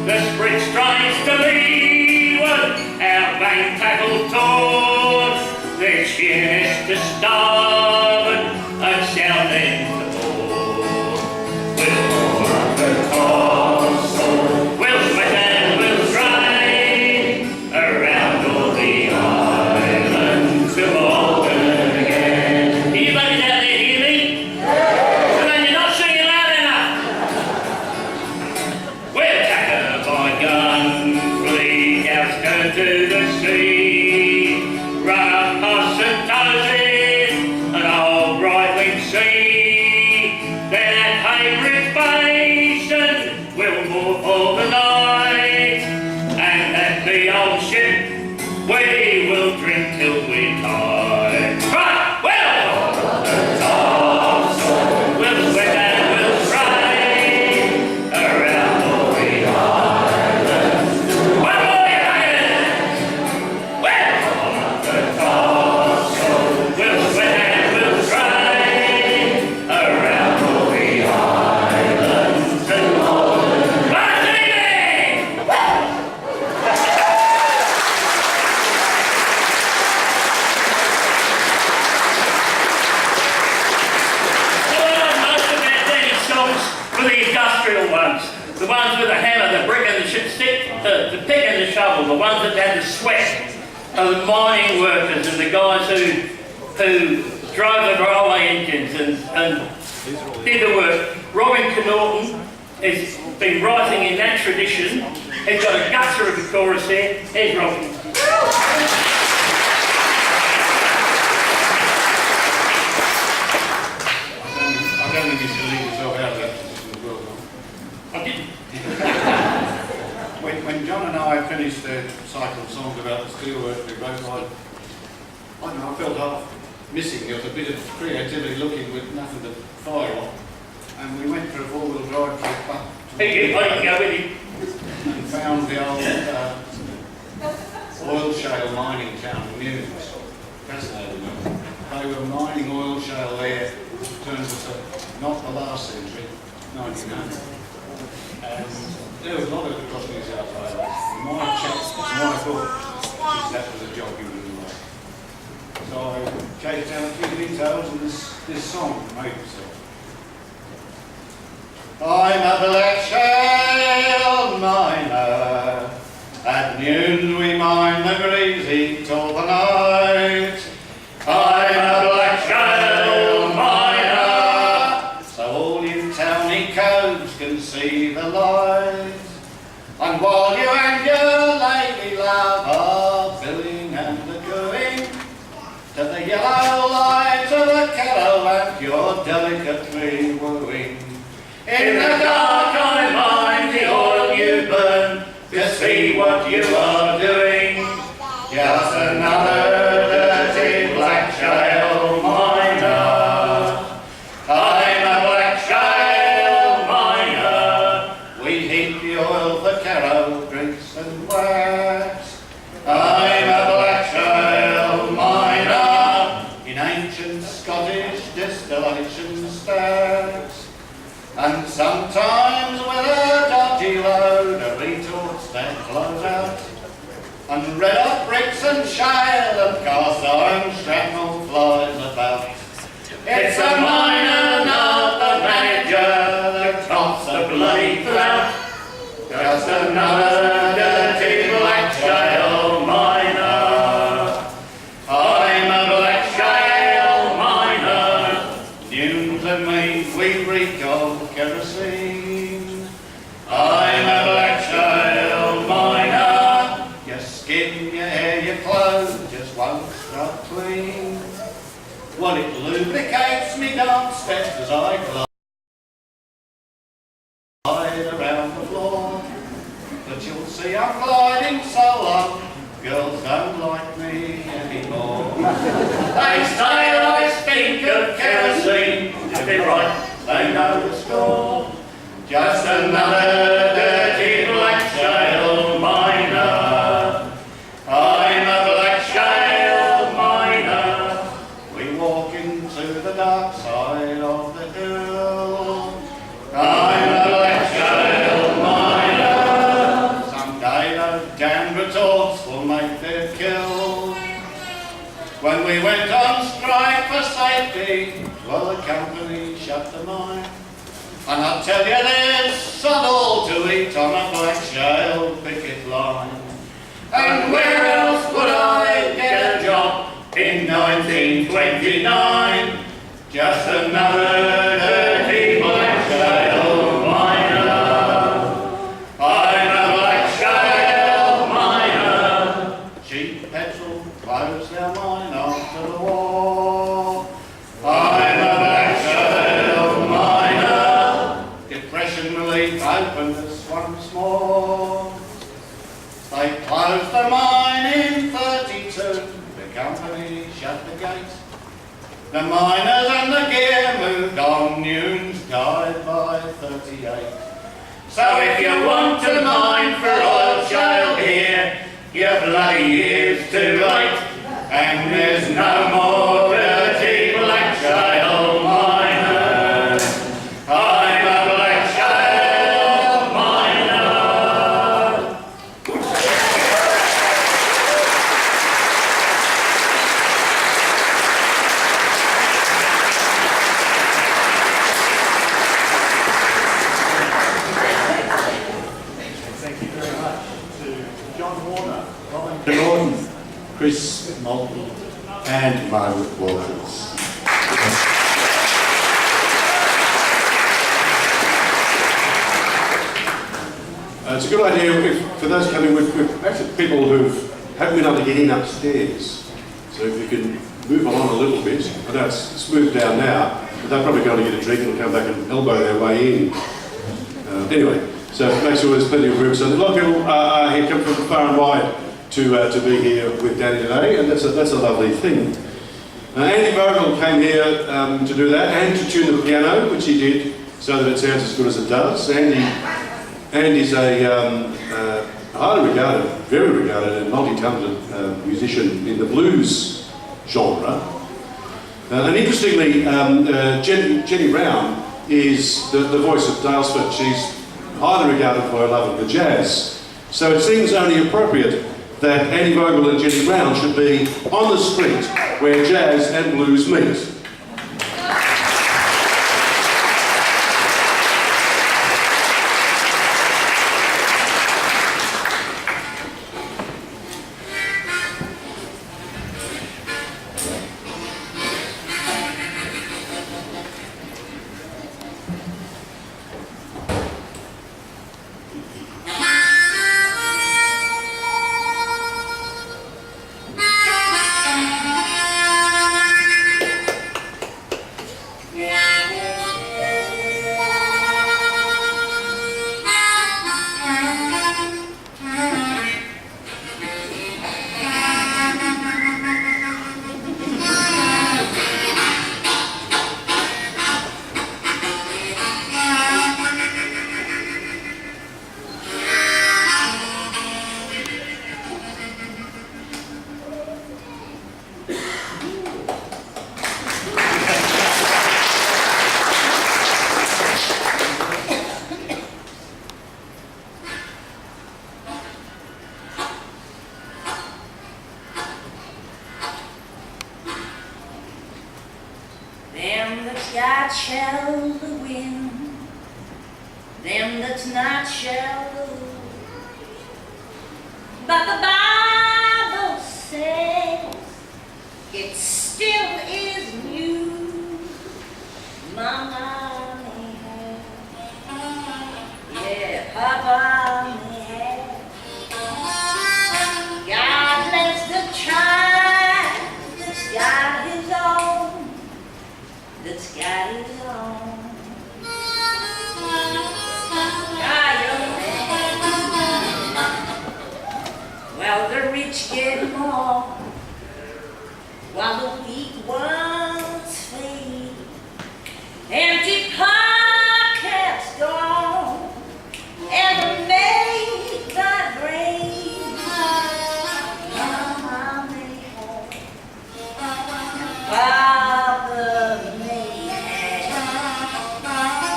The sprit strains to leeward, our main tackle taut, the sheerness to starboard and south end to port. We'll haul up the topsail, we'll sweat and we'll strain around Northey Island to Malden again. Are you ladies out there hear me? So then you're not singing loud enough. We'll tackle by gun, fleet outskirts to the sea, run up past St. Joseph and industrial ones, the ones with the hammer, the brick and the stick, the pick and the shovel, the ones that had the sweat, are the mining workers and the guys who drove the railway engines and did the work. Robin Knorton has been writing in that tradition. He's got a gutter of a chorus here. Here's Robin. I don't think you should leave yourself out of that as well, John. I didn't. When John and I finished the cycle of songs about the steelwork we wrote, I don't know, I felt half missing. There was a bit of creativity looking with nothing to fire on. And we went for a four-wheel drive trip up to I can go with you. and found the old oil shale mining town in Newlands. Fascinating. They were mining oil shale there, turns out not the last century, 1900. And there was a lot of it across New South Wales. My thought that was a job you really like. So I chased down a few details and this song made itself. I'm a black shale miner. At noon we mine the greasy till the night. I'm a black shale miner, so all you towny coves can see the light. And while you and your lady love are billing and a going to the yellow light of the caravan, you're delicately wooing. In the dark I mine the oil you burn to see what you are doing. Just another dirty black shale miner. I'm a black shale miner. We heat the oil for Caro, grease and wax. I'm a black shale miner in ancient Scottish distillation stacks. And sometimes with a dodgy load of retorts that blows out, and red hot bricks and shale and cast iron shrapnel flies about. It's a miner, not the manager, that tops the bloody clout. Just another dirty black shale miner. I'm a black shale miner. Dunes and me, we reek of kerosene. I'm a black shale miner. Your skin, your hair, your clothes just won't scrub clean. Well, it lubricates me dance steps as I glide around the floor. But you'll see I'm gliding so long, girls don't like me anymore. They say I stink of kerosene. If they're right, they know the score. Just another dirty black shale miner. I'm a black shale miner. We walk into the dark side of the hill. I'm a black shale miner. Someday those damned retorts will make their kill. When we went on strike for safety, well, the company shut the mine. And I'll tell you there's sod all to eat on a black shale picket line. And where else would I get a job in 1929? Just another dirty black shale miner. I'm a black shale miner. Cheap petrol closed our mine after the war. I'm a black shale miner. Depression relief opened us once more. They closed the mine in 32. The company shut the gate. The miners and the gear moved on. Newnes died by 38. So if you want to mine for oil shale here, your bloody year's too late. And there's no more dirty black shale miners. I'm a black shale miner. Chris Moulton, and Margaret Walters. It's a good idea for those coming with actually people who haven't been able to get in upstairs. So if you can move along a little bit, I know it's smoothed down now, but they're probably going to get a drink and come back and elbow their way in. Anyway, so make sure there's plenty of room. So a lot of people are here, come from far and wide to be here with Danny today, and that's a lovely thing. Andy Vogel came here to do that and to tune the piano, which he did so that it sounds as good as it does. Andy's a highly regarded, very regarded and multi-talented musician in the blues genre. And interestingly, Jenny Brown is the voice of Dalesford. She's highly regarded for her love of the jazz. So it seems only appropriate that Andy Vogel and Jenny Brown should be on the street where jazz and blues meet. Them that's got shall win, them that's not shall lose. But the Bible says it still is new. Mama may have, yeah, Papa may have. God bless the child that's got his own, that's got his own. Well, the rich get more, while the weak ones fade. Empty pockets gone, and the maid got brave. Mama may have, Papa may have.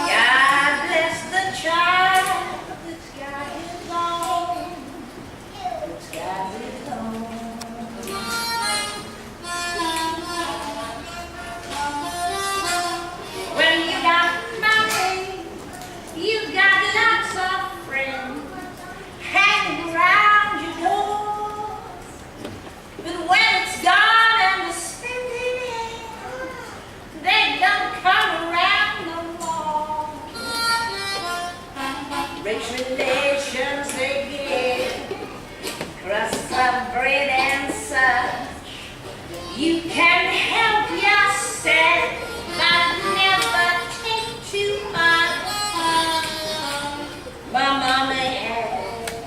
God bless the child that's got his own, that's got his own. When you got money, you got lots of friends hanging around your door. But when it's gone and the spending ends, they don't come around no more. Rich relations they get, crusts of bread and such. You can help yourself, but never take too much. Mama may have,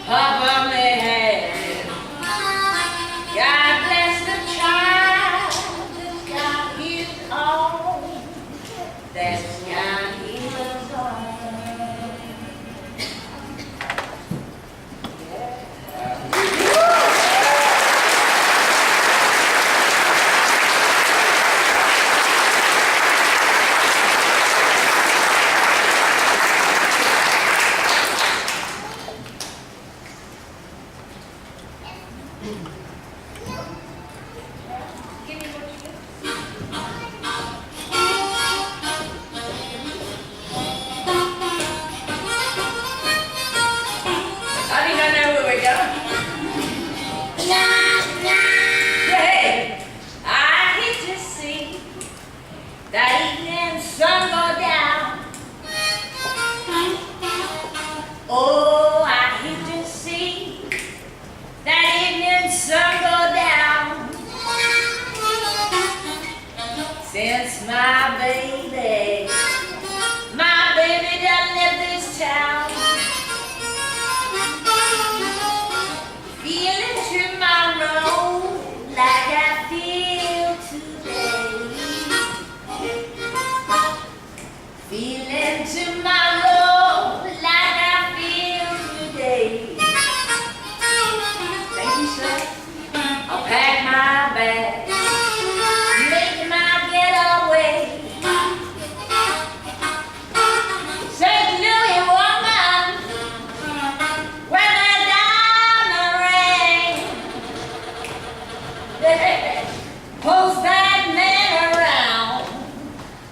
Papa may have. God bless the child that's got his own, that's got his own. Hey, I hate to see that evening sun go down. Oh, I hate to see that evening sun go down. Since my baby done left this town. Feeling tomorrow like I feel today. Feeling tomorrow like I feel today. Thank you, sir. I'll pack my bag, make my getaway. St. Louis woman, where the diamond ring. Pulls that man around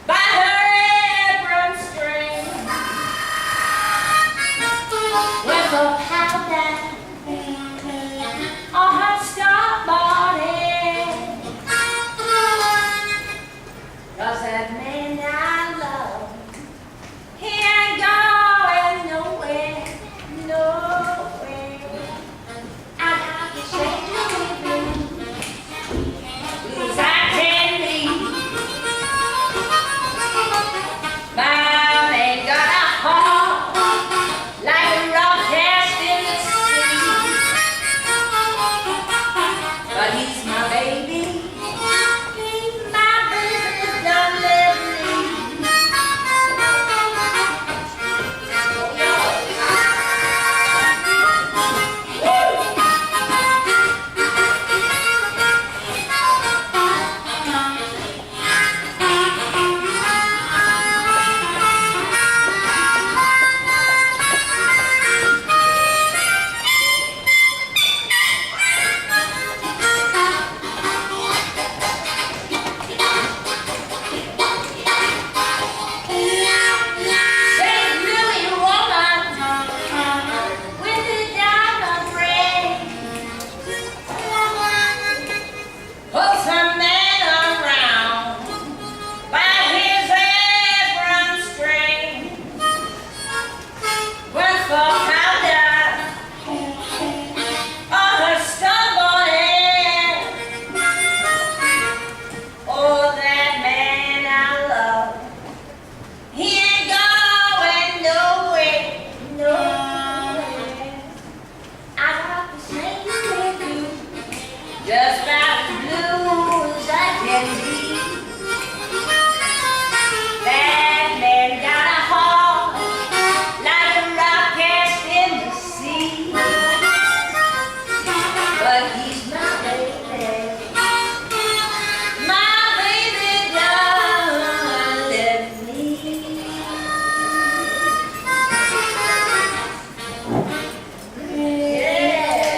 by her apron string. With a powder on her starboard head. 'Cause that man I love, he ain't going nowhere, nowhere. I got to say to him, as I can be. My man got a heart like a rock cast in the sea. But he's my baby. My baby done left me. St. Louis woman, with the diamond ring, pulls her man around by his apron string. Went for powder on her starboard head. Oh, that man I love, he ain't going nowhere, nowhere. I got the same with you, just about as blue as I can be. That man got a heart like a rock cast in the sea. But he's my baby. My baby done left me. Yeah.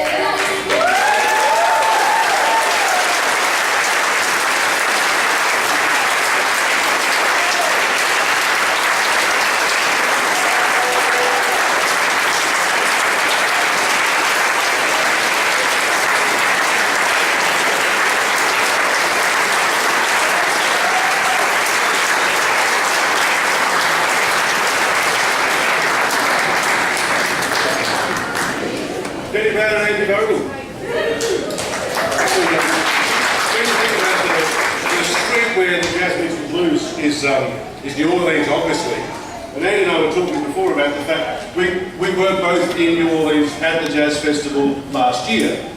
Danny Brown and Andy Vogel. When you think about the street where the jazz meets the blues is New Orleans, obviously. And Andy and I were talking before about the fact we were both in New Orleans at the Jazz Festival last year.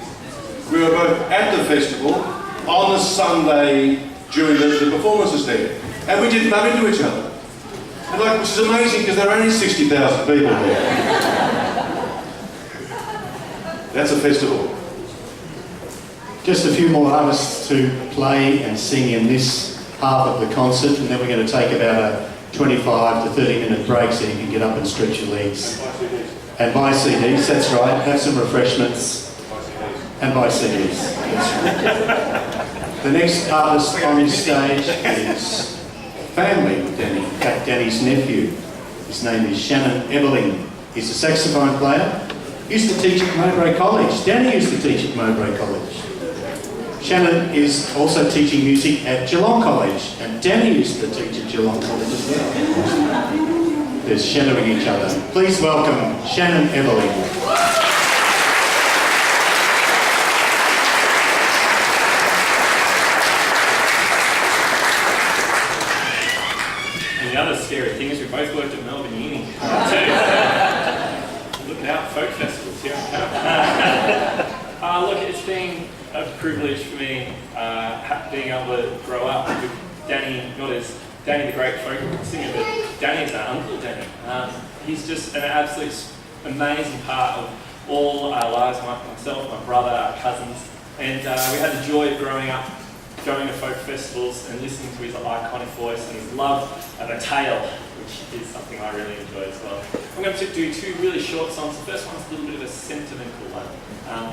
We were both at the festival on a Sunday during the performances there. And we didn't bump into each other. And which is amazing because there are only 60,000 people there. That's a festival. Just a few more artists to play and sing in this half of the concert, and then we're going to take about a 25 to 30 minute break so you can get up and stretch your legs. And buy CDs, that's right, have some refreshments. And buy CDs, that's right. The next artist on this stage is family with Danny, in fact Danny's nephew. His name is Shannon Eberling. He's a saxophone player, used to teach at Mowbray College. Danny used to teach at Mowbray College. Shannon is also teaching music at Geelong College, and Danny used to teach at Geelong College as well. They're shadowing each other. Please welcome Shannon Everly. And the other scary thing is we both worked at Melbourne Uni too. Look out, folk festivals here. Look, it's been a privilege for me being able to grow up with Danny, not as Danny the great folk singer, but Danny is our Uncle Danny. He's just an absolute amazing part of all our lives, myself, my brother, our cousins, and we had the joy of growing up, going to folk festivals and listening to his iconic voice and his love of a tale, which is something I really enjoy as well. I'm going to do two really short songs. The first one's a little bit of a sentimental one,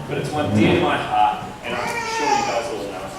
but it's one dear to my heart, and I'm sure you guys all know it.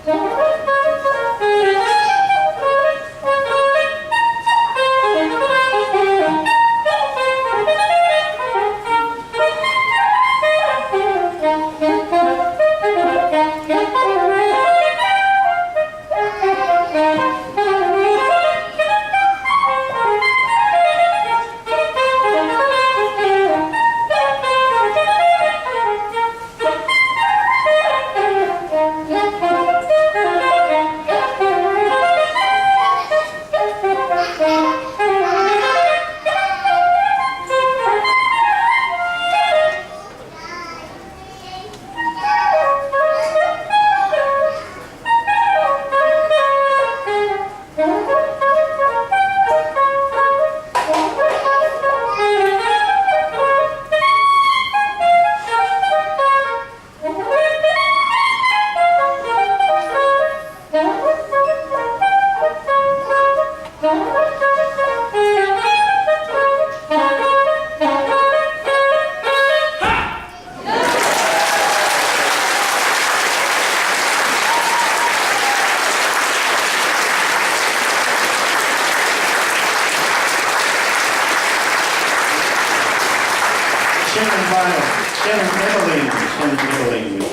Thank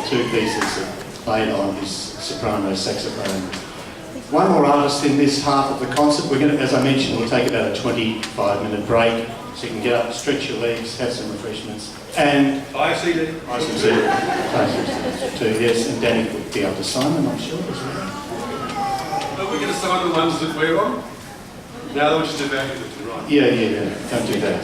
two pieces played on his soprano saxophone. One more artist in this half of the concert. We're going to, as I mentioned, we'll take about a 25-minute break so you can get up, stretch your legs, have some refreshments. And ICD. ICD too, yes, and Danny will be able to sign them, I'm sure, as well. Are we going to sign the ones that we're on? No, they'll just do that, right? Yeah, don't do that.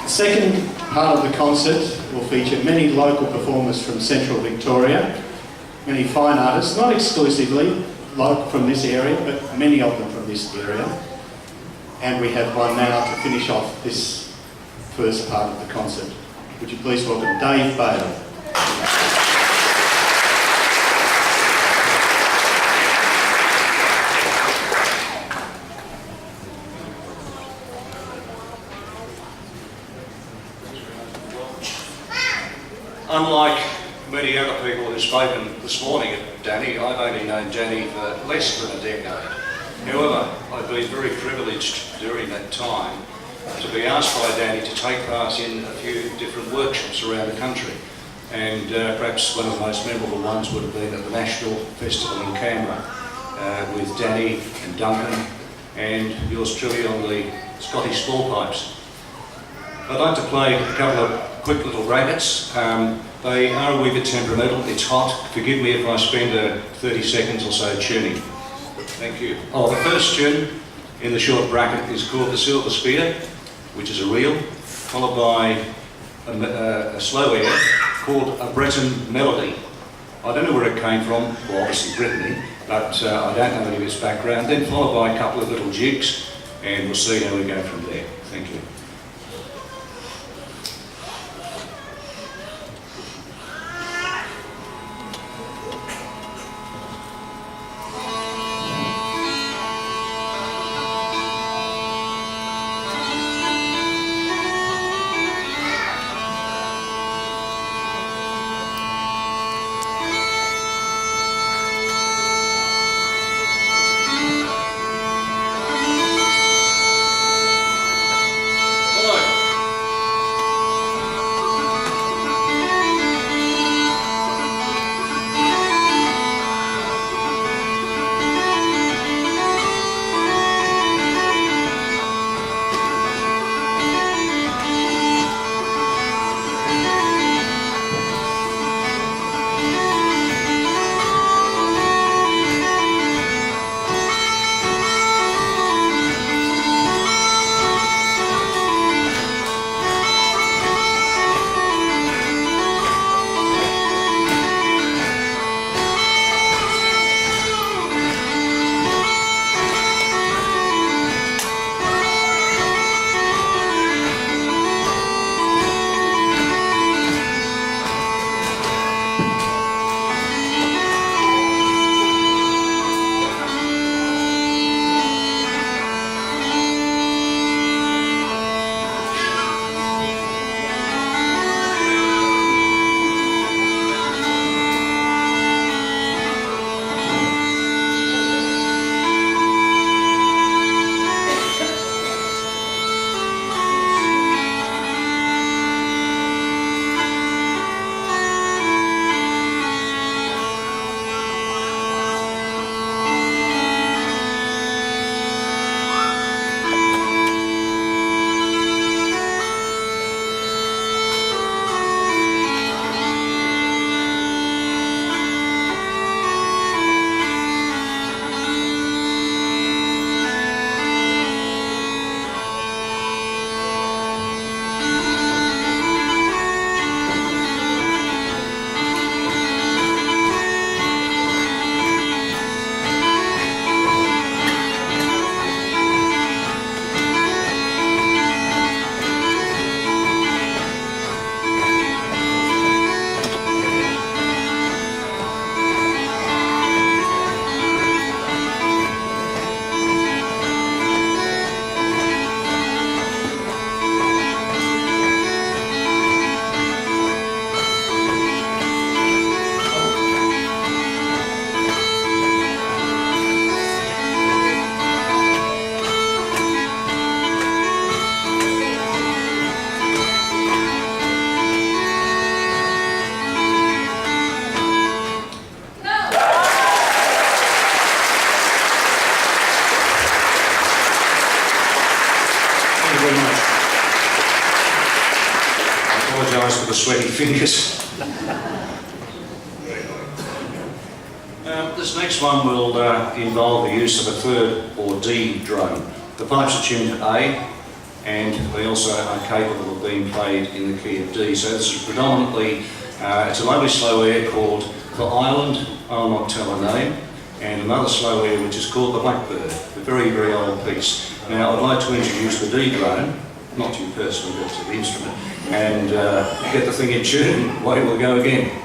The second part of the concert will feature many local performers from Central Victoria, many fine artists, not exclusively local from this area, but many of them from this area. And we have one now to finish off this first part of the concert. Would you please welcome Dave Bale. Unlike many other people who've spoken this morning at Danny, I've only known Danny for less than a decade. However, I've been very privileged during that time to be asked by Danny to take part in a few different workshops around the country. And perhaps one of the most memorable ones would have been at the National Festival in Canberra with Danny and Duncan and yours truly on the Scottish Small Pipes. I'd like to play a couple of quick little rackets. They are a wee bit temperamental, it's hot. Forgive me if I spend 30 seconds or so tuning. Thank you. Oh, the first tune in the short bracket is called The Silver Spear, which is a reel, followed by a slow air called A Breton Melody. I don't know where it came from, well obviously Brittany, but I don't know any of its background. Then followed by a couple of little jigs, and we'll see how we go from there. Thank you. sweaty fingers. This next one will involve the use of a third or D drone. The pipes are tuned to A, and they also are capable of being played in the key of D. So this is predominantly, it's a lovely slow air called For Ireland, I'll Not Tell a Name, and another slow air which is called The Blackbird, a very, very old piece. Now I'd like to introduce the D drone, not to you personally, but to the instrument, and get the thing in tune, away we'll go again.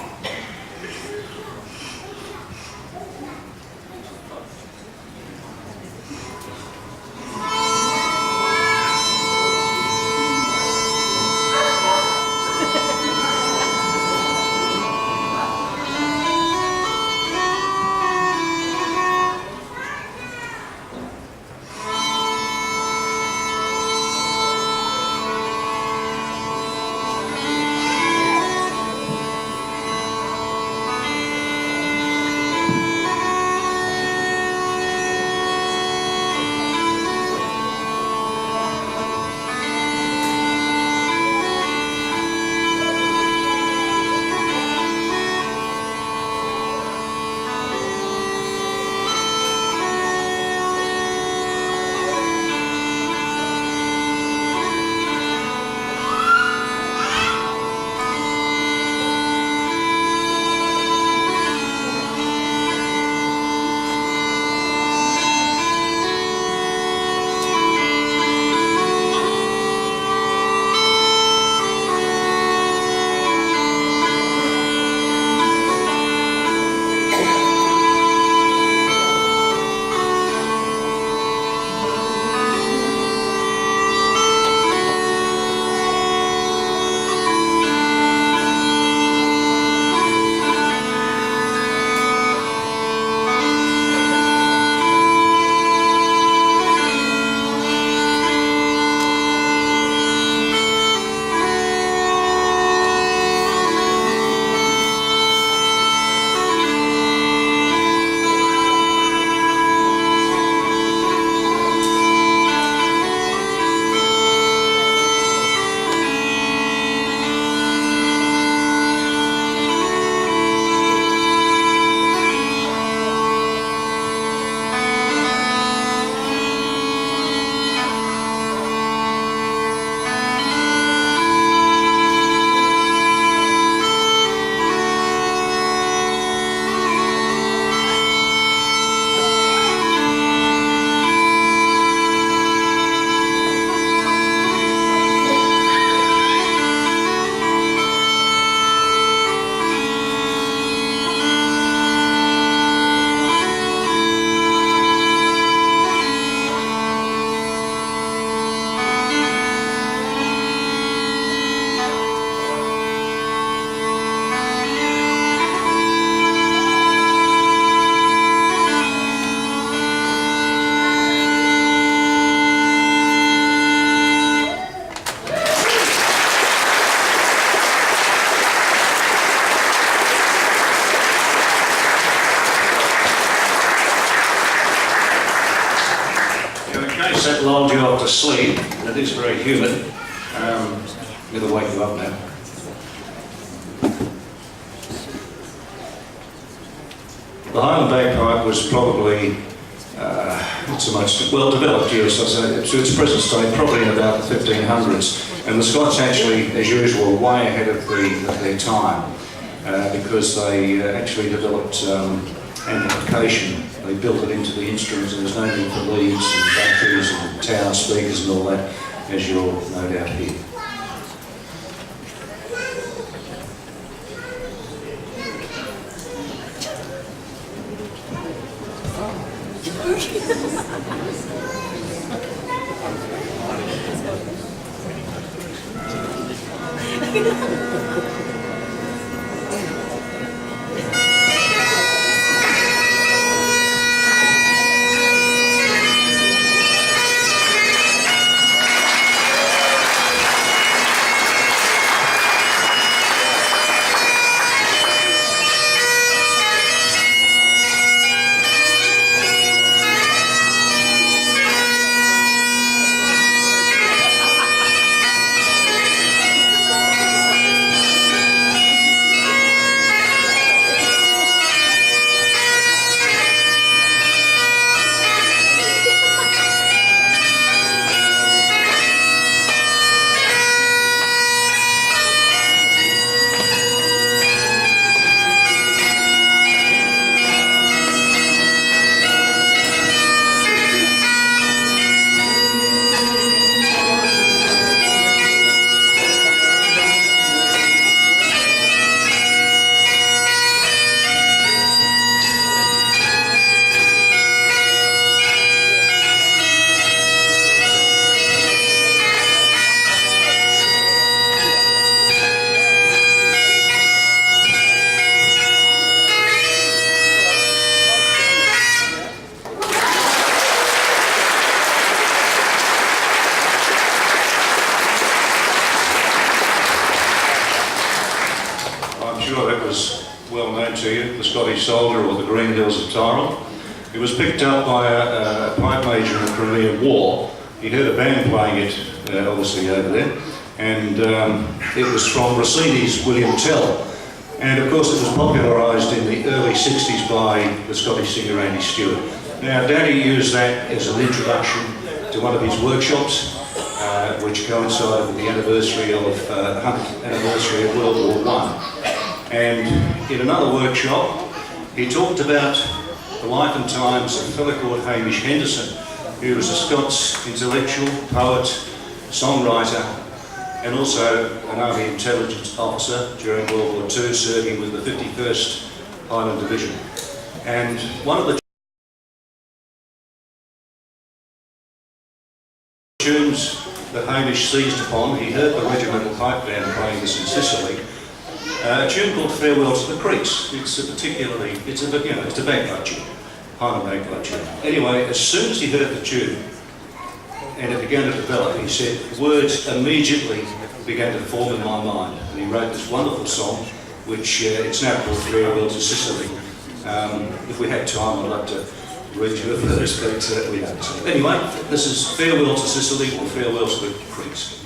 That lulled you off to sleep. It is very humid. I'm going to wake you up now. The Highland bagpipe was probably not so much well developed, yes, I say, to its present state, probably in about the 1500s. And the Scots actually, as usual, were way ahead of their time because they actually developed amplification. They built it into the instruments, and there's no need for leads and batteries and tower speakers and all that, as you'll no doubt hear. well known to you, the Scottish Soldier or the Green Hills of Tyrol. It was picked up by a pipe major in the Crimean War. He heard a band playing it, obviously over there, and it was from Rossini's William Tell. And of course it was popularised in the early 60s by the Scottish singer Andy Stewart. Now Danny used that as an introduction to one of his workshops, which coincided with the anniversary of the 100th anniversary of World War I. And in another workshop, he talked about the life and times of a fellow called Hamish Henderson, who was a Scots intellectual, poet, songwriter, and also an Army intelligence officer during World War II, serving with the 51st Highland Division. And one of the tunes that Hamish seized upon, he heard the regimental pipe band playing this in Sicily, a tune called Farewell to the Creeks. It's a bagpipe tune, Highland bagpipe tune. Anyway, as soon as he heard the tune, and it began to develop, he said, words immediately began to form in my mind. And he wrote this wonderful song, which it's now called Farewell to Sicily. If we had time, I'd like to read you a verse, but we don't. So anyway, this is Farewell to Sicily, or Farewell to the Creeks.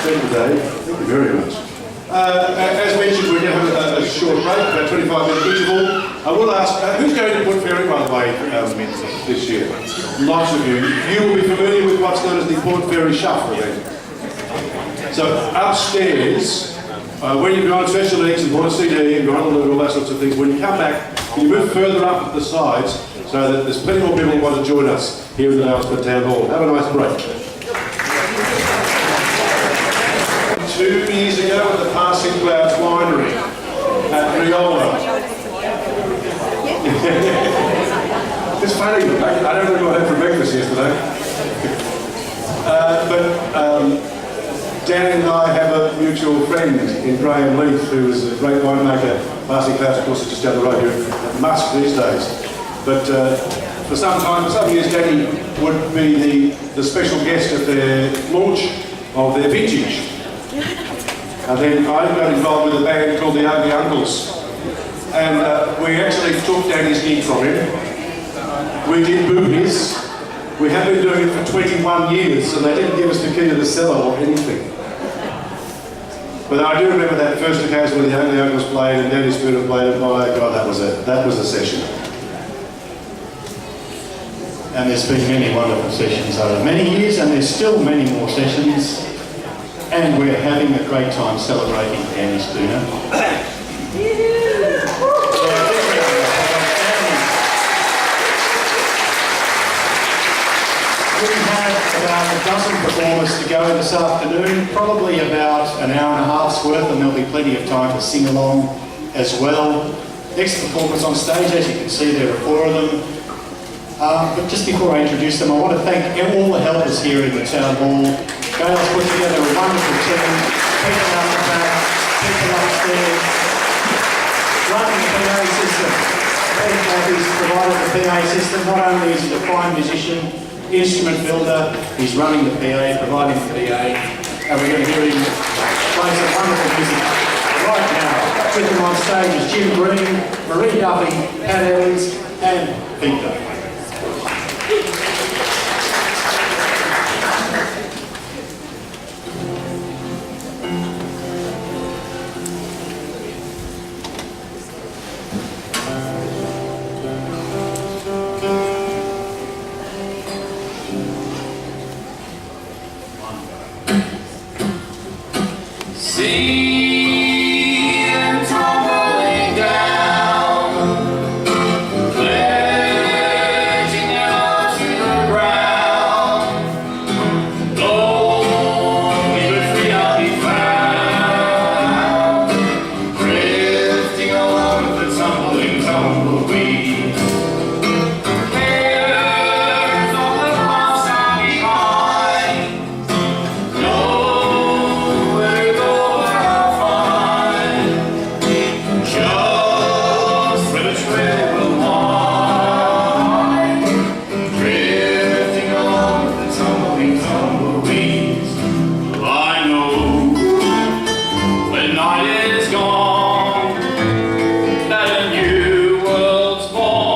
Thank you, Dave. Thank you very much. As mentioned, we're going to have a short break, about 25-minute interval. I will ask, who's going to Port Fairy, by the way, this year? Lots of you. You will be familiar with what's known as the Port Fairy Shuffle event. So upstairs, when you go on special legs and want a CD and go on all that sorts of things, when you come back, you move further up the sides so that there's plenty more people who want to join us here in the Daylesford Town Hall. Have a nice break. 2 years ago at the Passing Clouds Winery at Riola. It's funny, I don't know what I had for breakfast yesterday. Dan and I have a mutual friend in Graham Leith, who is a great winemaker. Passing Clouds, of course, is just down the road here at Musk these days. But for some time, for some years, Danny would be the special guest at their launch of their vintage. And then I got involved with a band called the Ugly Uncles. and we actually took Danny's gig from him. We did boobies. We have been doing it for 21 years, and they didn't give us the key to the cellar or anything. But I do remember that first occasion when the Only Uncles played and Danny Spooner played, and my God, that was a session. And there's been many wonderful sessions over many years, and there's still many more sessions. And we're having a great time celebrating Danny Spooner. We have about a dozen performers to go this afternoon, probably about an hour and a half's worth, and there'll be plenty of time to sing along as well. Next performers on stage, as you can see, there are 4 of them. But just before I introduce them, I want to thank all the helpers here in the Town Hall. Gail's put together a wonderful team, people out the back, people upstairs, running the PA system. Peter Matthews provided the PA system. Not only is he a fine musician, instrument builder, he's running the PA, providing the PA, and we're going to hear him play some wonderful music right now. With them on stage is Jim Green, Marie Duffy, Pat Ellis, and Pete Duffy. See them tumbling down, pledging out to the ground. Lonely but free I'll be found, drifting along with the tumbling tumbleweed. Cares all the lost are behind. Nowhere to go or I'll find, just where the trail will wind, drifting along with the tumbling tumbleweeds. Well, I know when night is gone that a new world's born.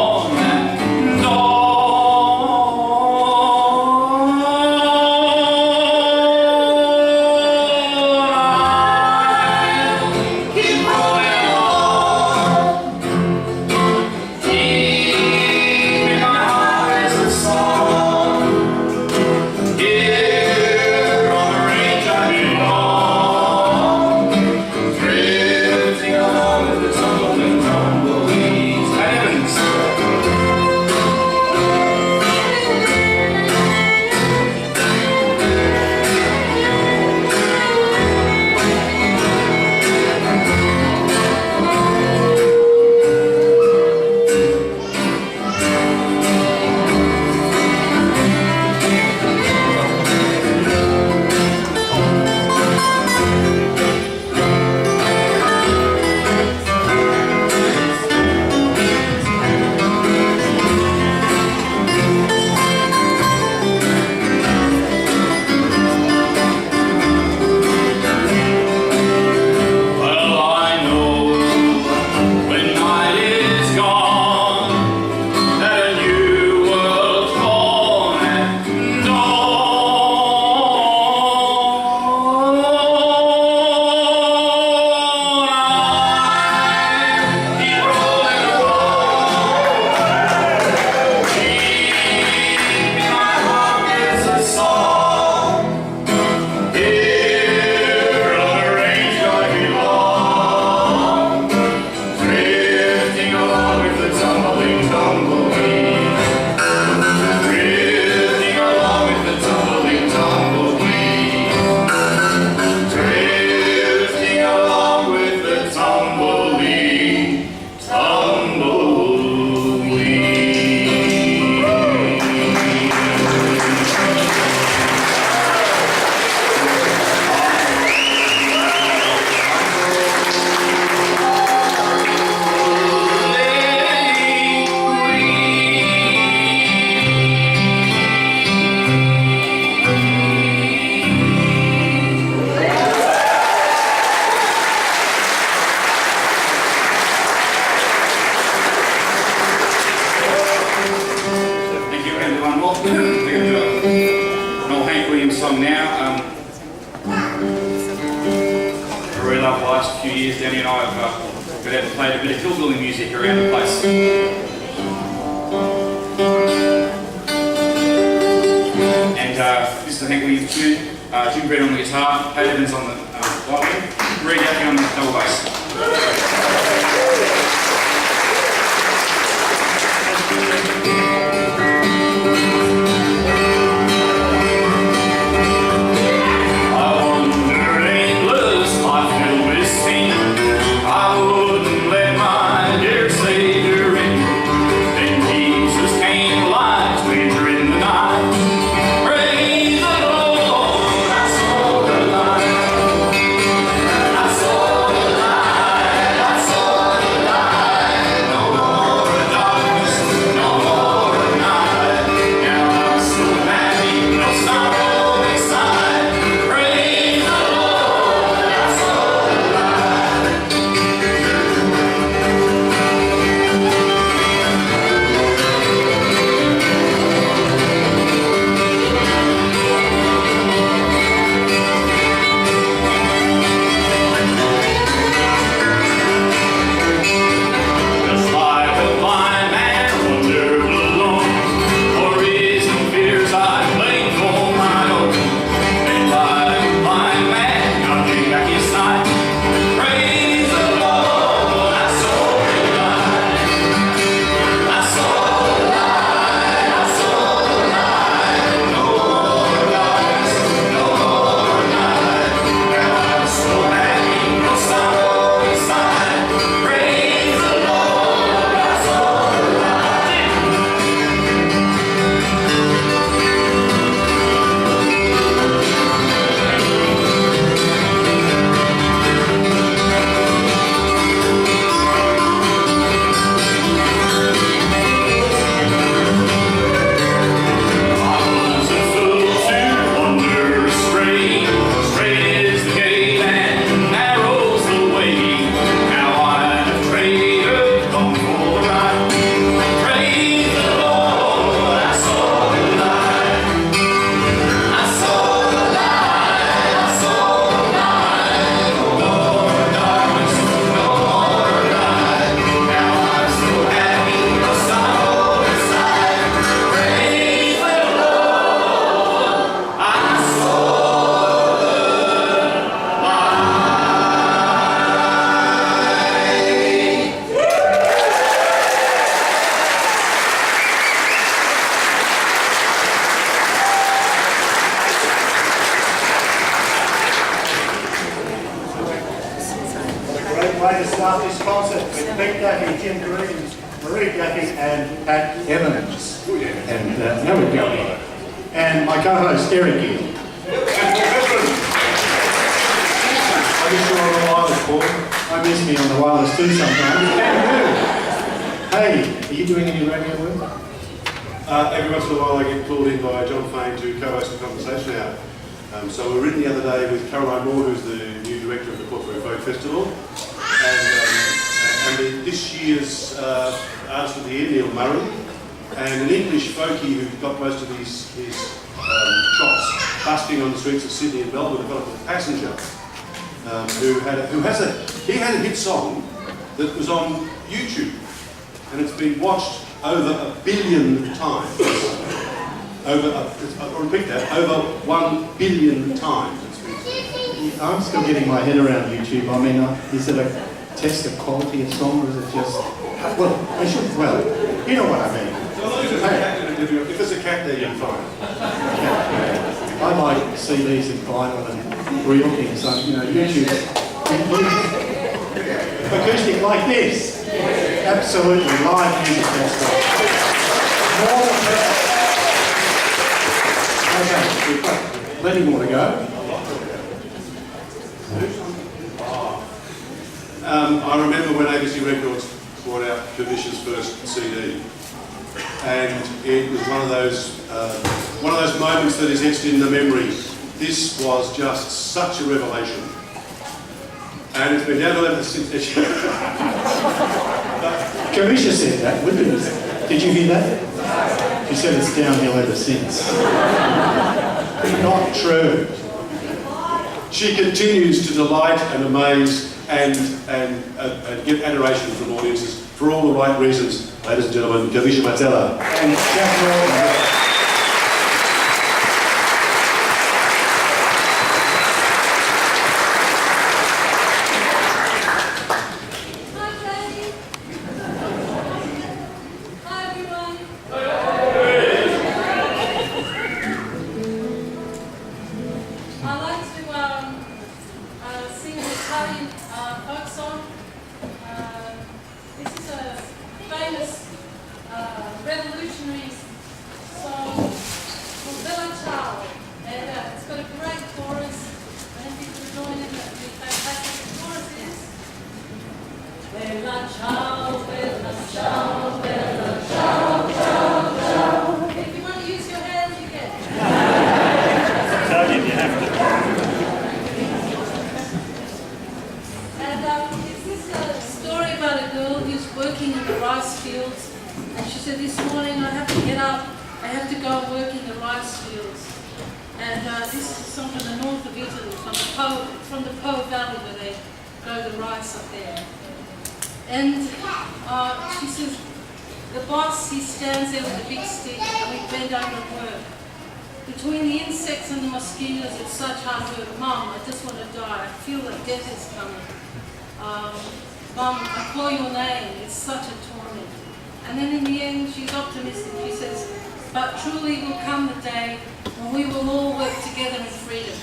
an old Hank Williams song now. I really love the last few years. Danny and I have got out and played a bit of hillbilly music around the place. And this is a Hank Williams tune. Jim Brett on the guitar, Pat Evans on the violin, Reed Duffy on the double bass. Way to start this concert with Pete Duffy, Jim Green, Marie Duffy and Pat Evans. And now we've got and my co-host Eric Gill. I guess you're on the wireless, Paul. I miss me on the wireless too sometimes. Hey, are you doing any radio work? Every once in a while I get called in by John Fain to co-host a conversation hour. So we were in the other day with Caroline Moore, who's the new director of the Portrush Folk Festival. And this year's artist of the year, Neil Murray, and an English folkie who got most of his chops busking on the streets of Sydney and Melbourne, a fellow called Passenger, who had a hit song that was on YouTube, and it's been watched over 1 billion times. I'll repeat that, over 1 billion times. I'm still getting my head around YouTube. I mean, is it a test of quality of song, or is it just... Well, you know what I mean. If there's a cat there, you're fine. I like CDs and vinyl and real things, so, YouTube. Acoustic like this. Absolutely, live music, that's right. Okay, we've got plenty more to go. I remember when ABC Records brought out Kavish's first CD, and it was one of those moments that is etched in the memory. This was just such a revelation, and it's been down to ever since. Kavisha said that, did you hear that? She said it's downhill ever since. Not true. She continues to delight and amaze and get adoration from audiences for all the right reasons, ladies and gentlemen. Kavisha Matela. And Jack Norton. Revolutionary song called Bella Ciao, and it's got a great chorus, and if you could join in, that would be fantastic. The chorus is Bella Ciao, Bella Ciao, Bella Ciao, Ciao, Ciao. If you want to use your hands, you can. Italian, you have to. And it's this story about a girl who's working in the rice fields. And she said, this morning I have to get up, I have to go and work in the rice fields. And this is a song from the north of Italy, from the Po Valley where they grow the rice up there. And she says, the boss, he stands there with a big stick and we bend over and work. Between the insects and the mosquitoes, it's such hard work. Mum, I just want to die. I feel like death is coming. Mum, I call your name, it's such a torment. And then in the end, she's optimistic. She says, but truly will come the day when we will all work together in freedom.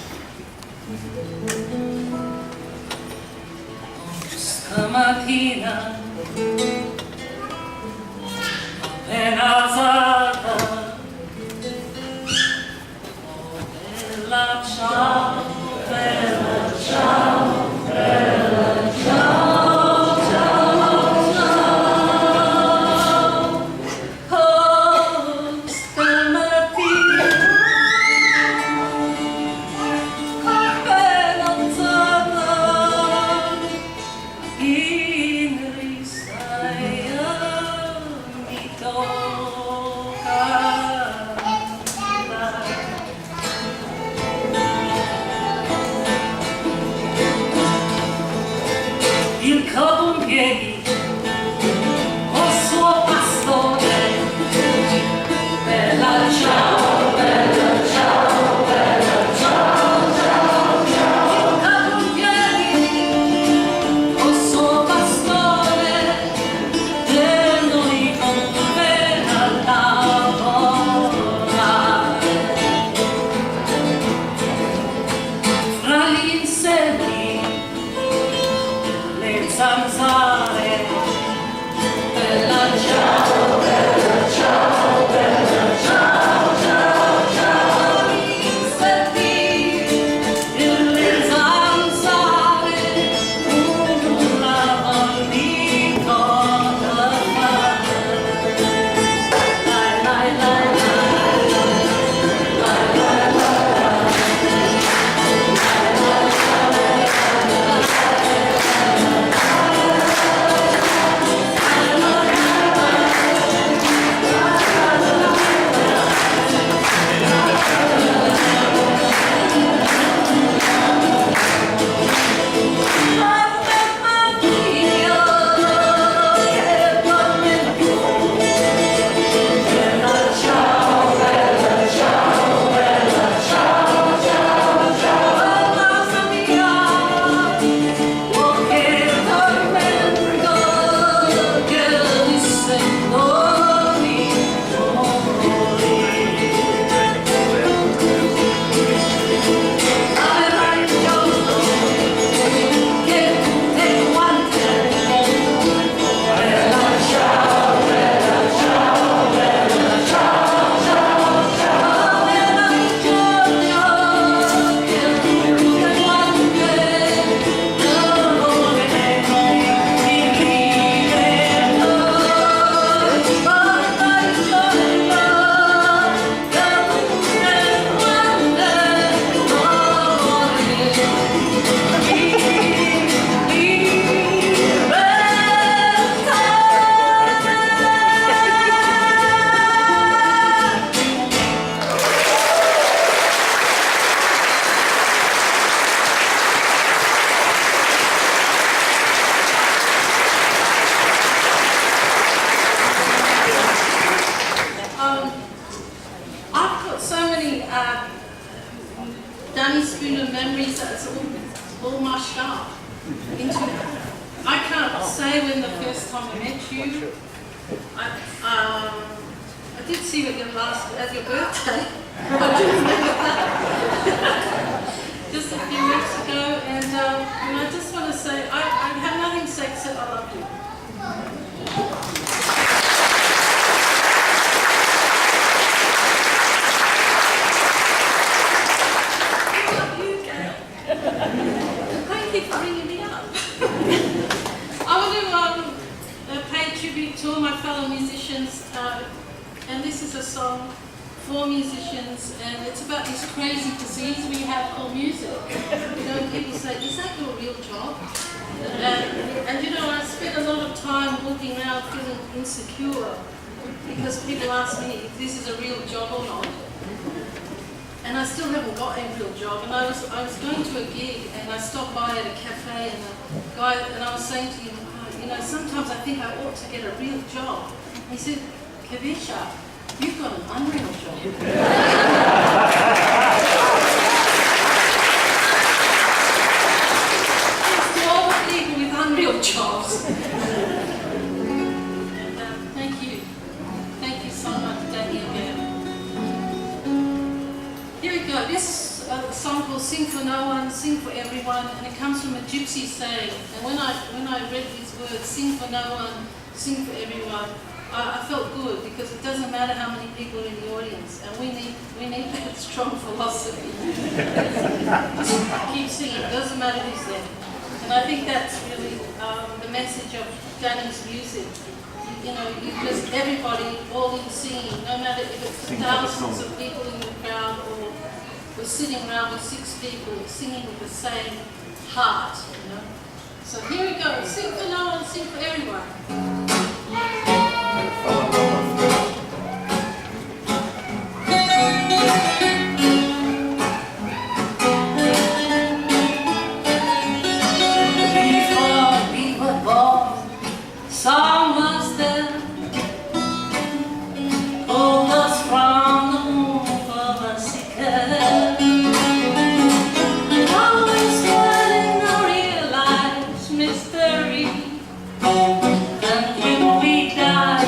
Stamattina, appena alzata, oh bella ciao, bella ciao, bella ciao. Il capo in piedi, col suo pastore, bella ciao, bella ciao, bella ciao, ciao, ciao. Il capo in piedi, col suo pastore, e noi con Danny Spooner memories that's all mushed up into it. I can't say when the first time I met you. I did see you at your birthday. Just a few weeks ago, and I just want to say I have nothing to say except I love you. Thank you for bringing me up. I want to pay tribute to all my fellow musicians, and this is a song for musicians, and it's about this crazy disease we have called music. You know, people say, is that your real job? And you know, I spent a lot of time walking around feeling insecure because people ask me if this is a real job or not. And I still haven't got a real job. And I was going to a gig, and I stopped by at a cafe, and the guy, and I was saying to him, oh, you know, sometimes I think I ought to get a real job. And he said, Kavisha, you've got an unreal job. It's to all the people with unreal jobs. And thank you. Thank you so much, Danny, again. Here we go. This is a song called Sing for No One, Sing for Everyone, and it comes from a gypsy saying. And when I read these words, sing for no one, sing for everyone, I felt good because it doesn't matter how many people are in the audience, and we need that strong philosophy. Just keep singing, it doesn't matter who's there. And I think that's really the message of Danny's music. You know, you just everybody all in singing, no matter if it's thousands of people in the crowd or we're sitting around with 6 people singing with the same heart. You know. So here we go. Sing for no one, sing for everyone. Mystery, and when we die,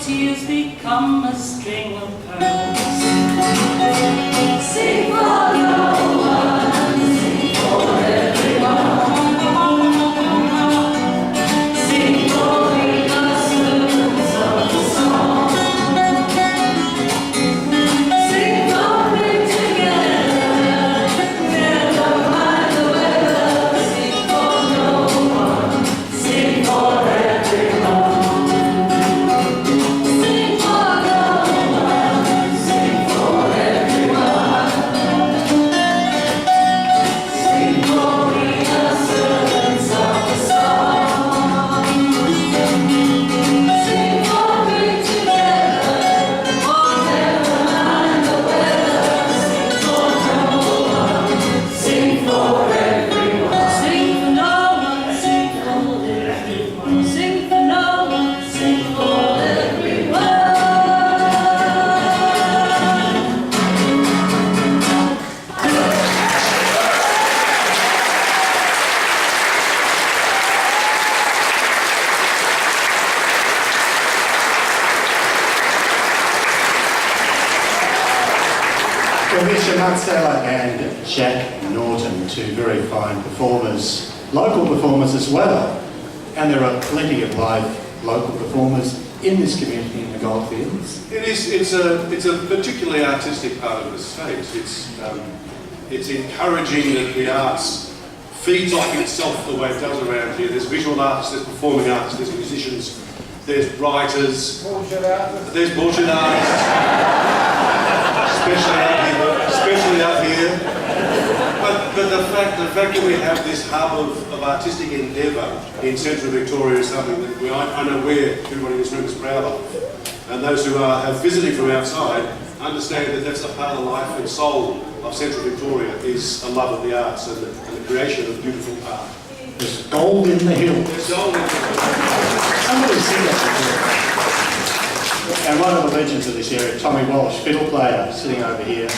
tears become a string of pearls. Sing for no one, sing for everyone. Sing for the servants of the song. Sing for me together, never mind the weather. Sing for no one, sing for everyone. Sing for no one, sing for everyone. Sing for we are servants of the song. Sing for me together, never mind the weather. Sing for no one, sing for everyone. Sing for no one, sing for everyone. Sing for no one, sing for everyone. Well, Mr. Mutzella and Jack Norton, two very fine performers, local performers as well. And there are plenty of live local performers in this community in the Goldfields. It's a particularly artistic part of the state. It's encouraging that the arts feeds off itself the way it does around here. There's visual artists, there's performing artists, there's musicians, there's writers, there's bullshit artists, especially up here. But the fact that we have this hub of artistic endeavour in central Victoria is something that I know everybody in this room is proud of. And those who have visited from outside understand that that's a part of the life and soul of central Victoria is a love of the arts and the creation of beautiful art. There's gold in the hills. There's gold in the hills. Somebody sing that before. And one of the legends of this area, Tommy Walsh, fiddle player, sitting over here.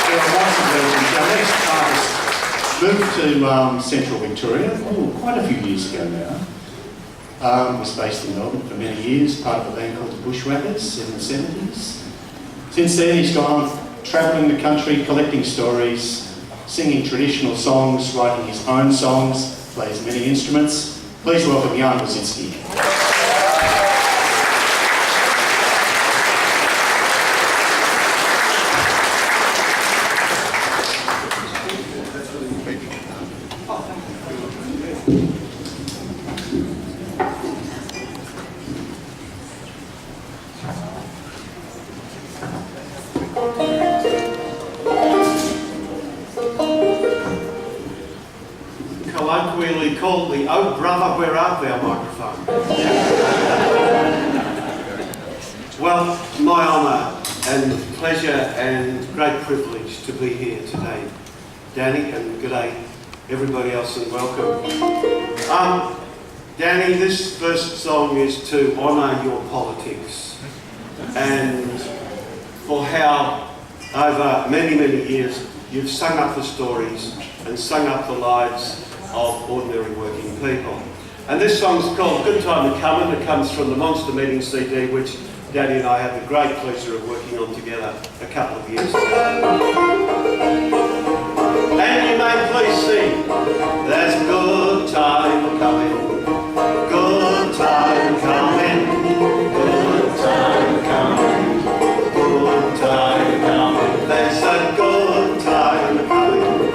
There are lots of legends. Our next artist moved to central Victoria, quite a few years ago now. Was based in Melbourne for many years, part of a band called the Bushwhackers in the 70s. Since then he's gone travelling the country, collecting stories, singing traditional songs, writing his own songs, plays many instruments. Please welcome Jan Brzezinski. Colloquially called the "Oh Brother, Where Art Thou" microphone. Well, my honour and pleasure and great privilege to be here today, Danny, and good day everybody else and welcome. Danny, this first song is to honour your politics and for how over many, many years you've sung up the stories and sung up the lives of ordinary working people. And this song's called Good Time to Comin'. It comes from the Monster Meeting CD, which Danny and I had the great pleasure of working on together a couple of years ago. And you may please sing, there's a good time coming, good time coming, good time coming, good time coming, there's a good time coming,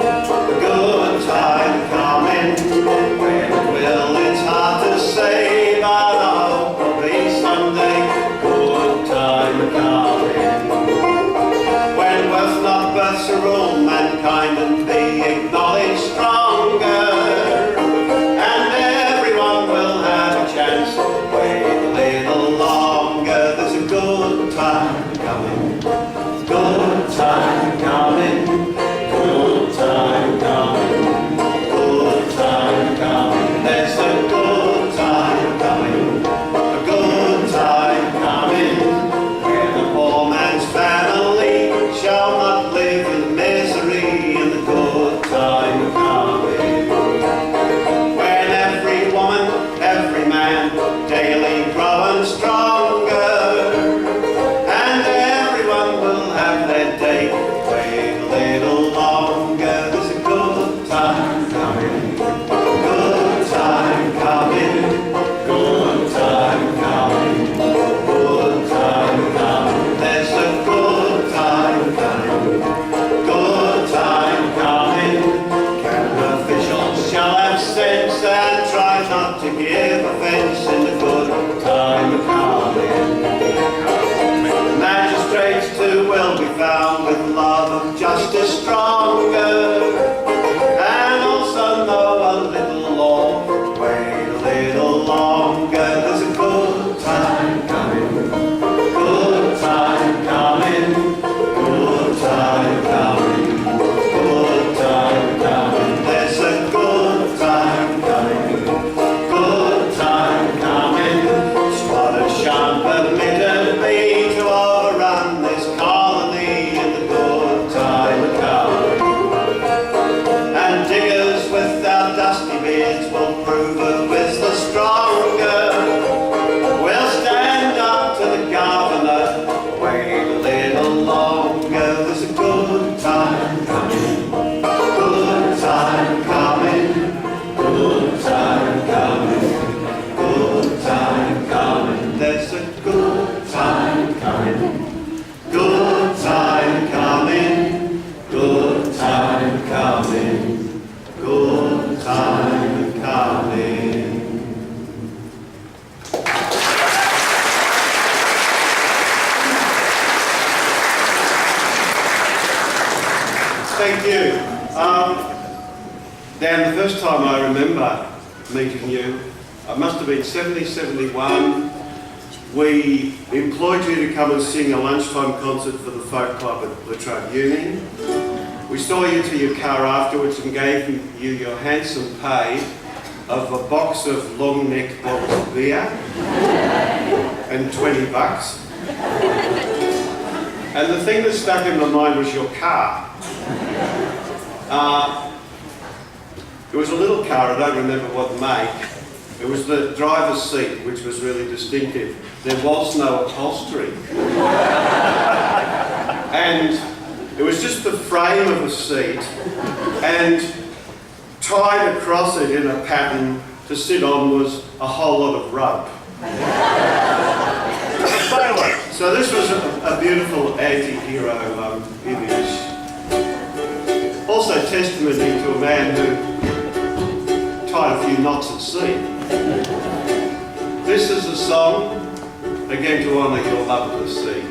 good time coming. When it will, it's hard to say, but I hope it'll be someday. Good time coming. When birth not births to rule mankind and be acknowledged stronger, and every there's a good time coming, good time coming, good time coming, good time coming. Thank you. Dan, the first time I remember meeting you, I must have been 70, 71. We employed you to come and sing a lunchtime concert for the folk club at Latrobe Uni. We saw you to your car afterwards and gave you your handsome pay of a box of long neck bottles of beer and $20. And the thing that stuck in my mind was your car. It was a little car, I don't remember what make. It was the driver's seat, which was really distinctive. There was no upholstery. And it was just the frame of a seat, and tied across it in a pattern to sit on was a whole lot of rope. So this was a beautiful anti-hero image. Also testimony to a man who tied a few knots at sea. This is a song, again to honour your love of the sea.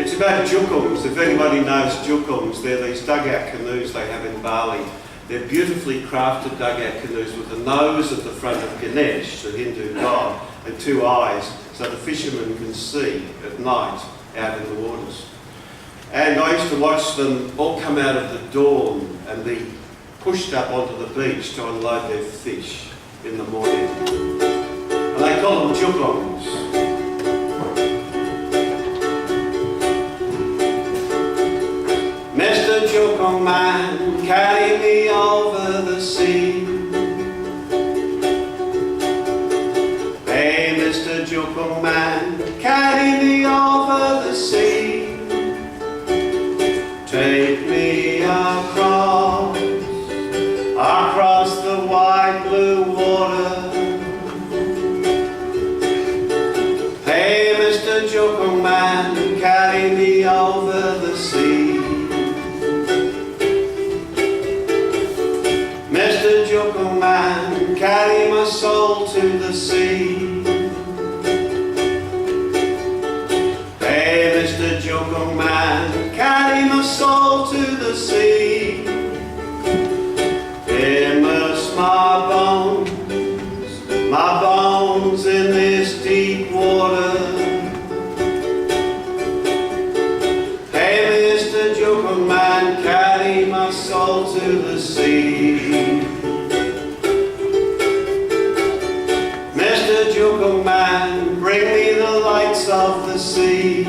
It's about jukums. If anybody knows jukums, they're these dugout canoes they have in Bali. They're beautifully crafted dugout canoes with the nose at the front of Ganesh, the Hindu god, and two eyes, so the fishermen can see at night out in the waters. And I used to watch them all come out of the dawn and be pushed up onto the beach to unload their fish in the morning. And they call them jukums. Mr. Jukum man, carry me over the sea. Hey, Mr. Jukum man, carry me over the sea. Take me across the wide blue water. Hey, Mr. Jukum man, carry me over the sea. Mr. Jukum man, carry my soul to the sea. Hey, Mr. Jukum man, carry my soul to the sea. Immerse my bones in this deep water. Hey, Mr. Jukum man, carry my soul to the sea. Mr. Jukum man, bring me the lights of the sea.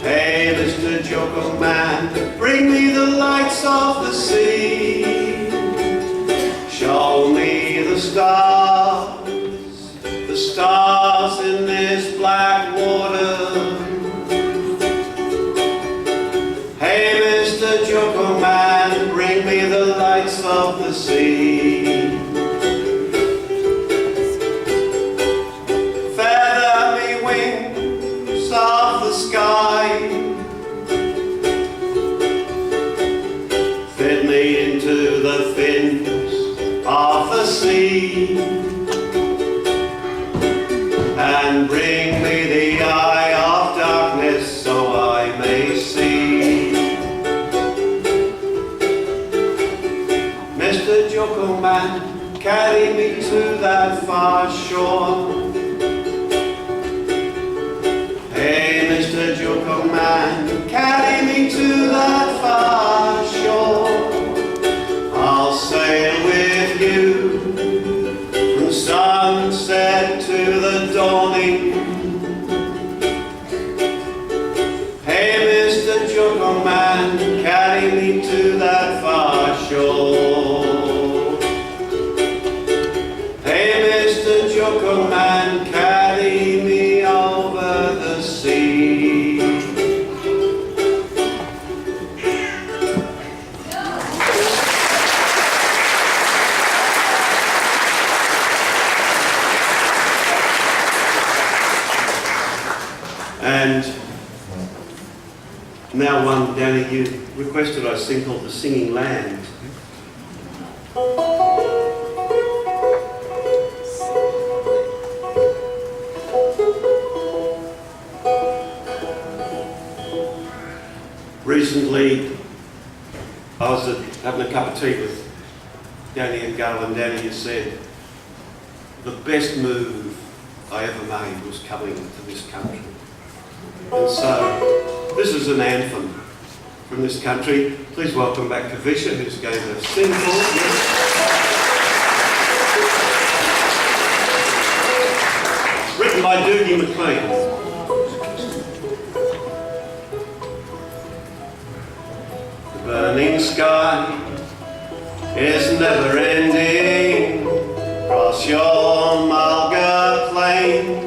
Hey, Mr. Jukum man, bring me the lights of the sea. Show me the stars in this black water. Hey, Mr. Jukum man, bring me the lights of the sea. Feather me wings of the sky. Fit me into the fins of the sea. And bring me the eye of darkness so I may see. Mr. Jukum man, carry me to that far shore. Hey, Mr. Jukum man, carry me to that far shore. I'll sail with you from sunset to the dawning. Hey, Mr. Jukum man, carry me to that far shore. Hey, Mr. Jukum man, carry me over the sea. And now one, Danny, you requested I sing called The Singing Land. Recently, I was having a cup of tea with Danny and Gail, and Danny has said, the best move I ever made was coming to this country. And so, this is an anthem from this country. Please welcome back Kavisha, who's going to sing for us. Written by Doogie McLean. The burning sky is never ending across your Mulga plain.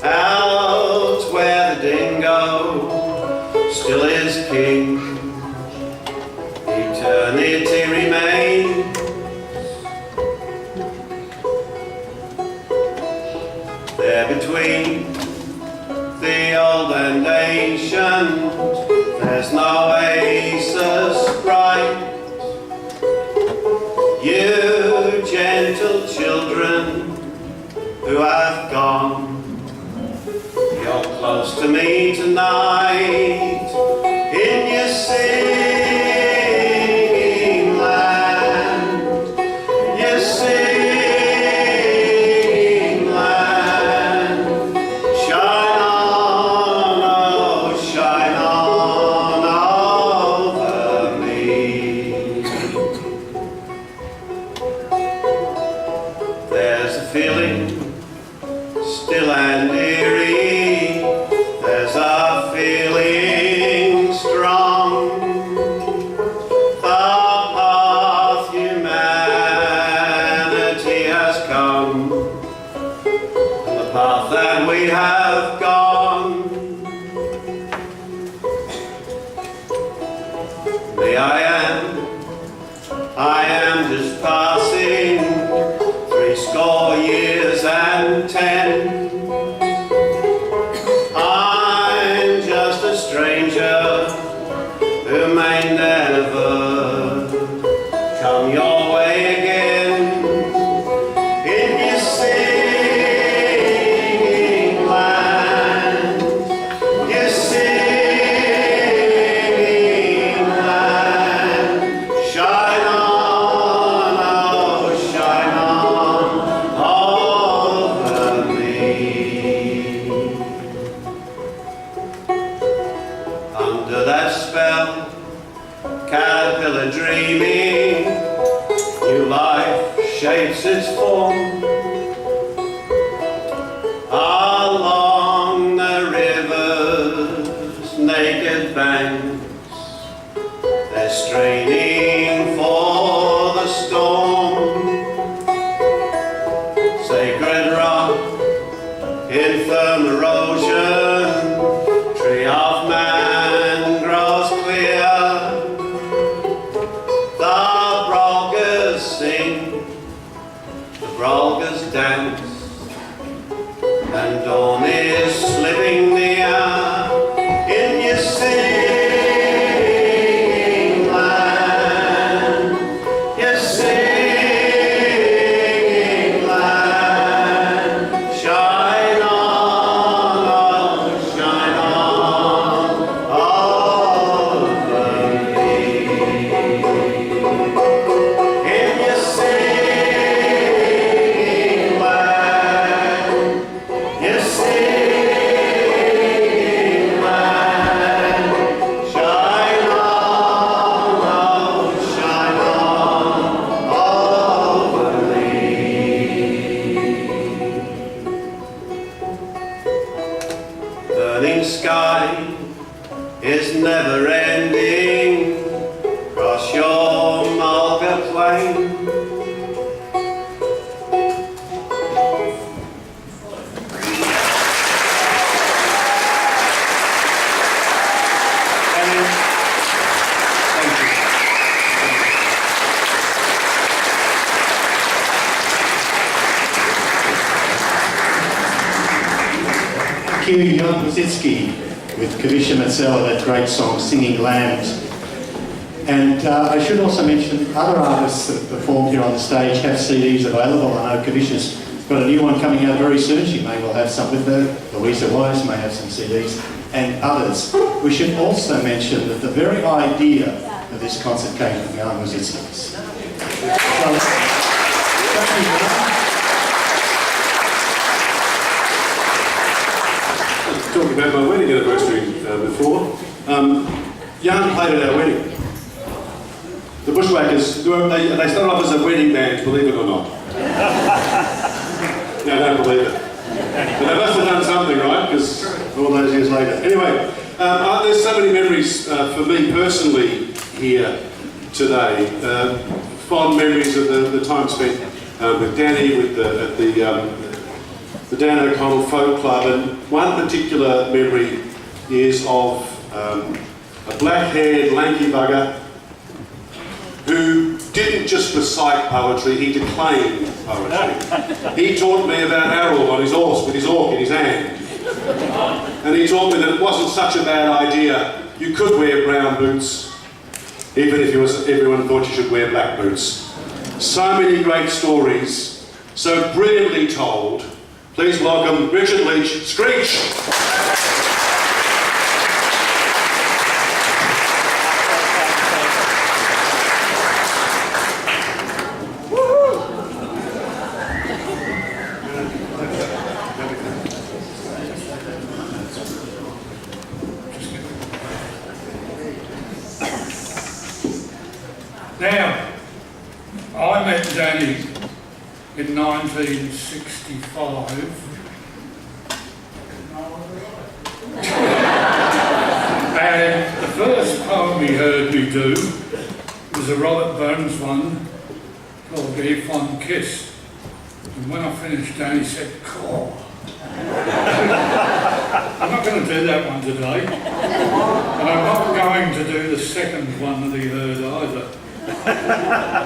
Out where the dingo still is king, eternity remains. There between the old and ancient, there's no oasis bright. You gentle children who have gone, you're close to me tonight in your singing land, your singing land. Shine on, oh, shine on over me. There's a feeling still and eerie, there's a feeling strong. The path humanity has come, and the path that we have gone. Me, I am just passing 80 years and 10. I'm just a stranger who may never come your way again. In your singing land, your singing land. Shine on, oh, shine on over me. Under that spell, caterpillar dreaming, new life shapes its form. Along the river's naked banks, they're straining for the storm. Sacred rock in firm erosion, tree of man grows clear. The brolgas sing, the brolgas dance, and dawn is slipping near. In your singing land, your singing land. Shine on, oh, shine on over me. In your singing land, your singing land. Shine on, oh, shine on over me. Burning sky is never ending across your Mulga plain. cue Jan Brzezinski with Kavisha Matsela, that great song, Singing Lambs. And I should also mention other artists that have performed here on the stage have CDs available. I know Kavisha's got a new one coming out very soon. She may well have some with her. Louisa Wise may have some CDs, and others. We should also mention that the very idea of this concert came from Jan Brzezinski. Talking about my wedding anniversary before. Jan played at our wedding. The Bushwhackers, they started off as a wedding band, believe it or not. No, don't believe it. But they must have done something, right? Because all those years later. Anyway, there's so many memories for me personally here today. Fond memories of the time spent with Danny, at the Dan O'Connell Folk Club, and one particular memory is of a black-haired, lanky bugger who didn't just recite poetry, he declaimed poetry. He taught me about Harold on his horse with his orc in his hand. And he taught me that it wasn't such a bad idea. You could wear brown boots, even if everyone thought you should wear black boots. So many great stories, so brilliantly told. Please welcome Richard Leach, Screech! Now, I met Danny in 1965. And the first poem he heard me do was a Robert Burns one called Give One Kiss. And when I finished, Danny said, "Cool." I'm not going to do that one today. And I'm not going to do the second one that he heard either.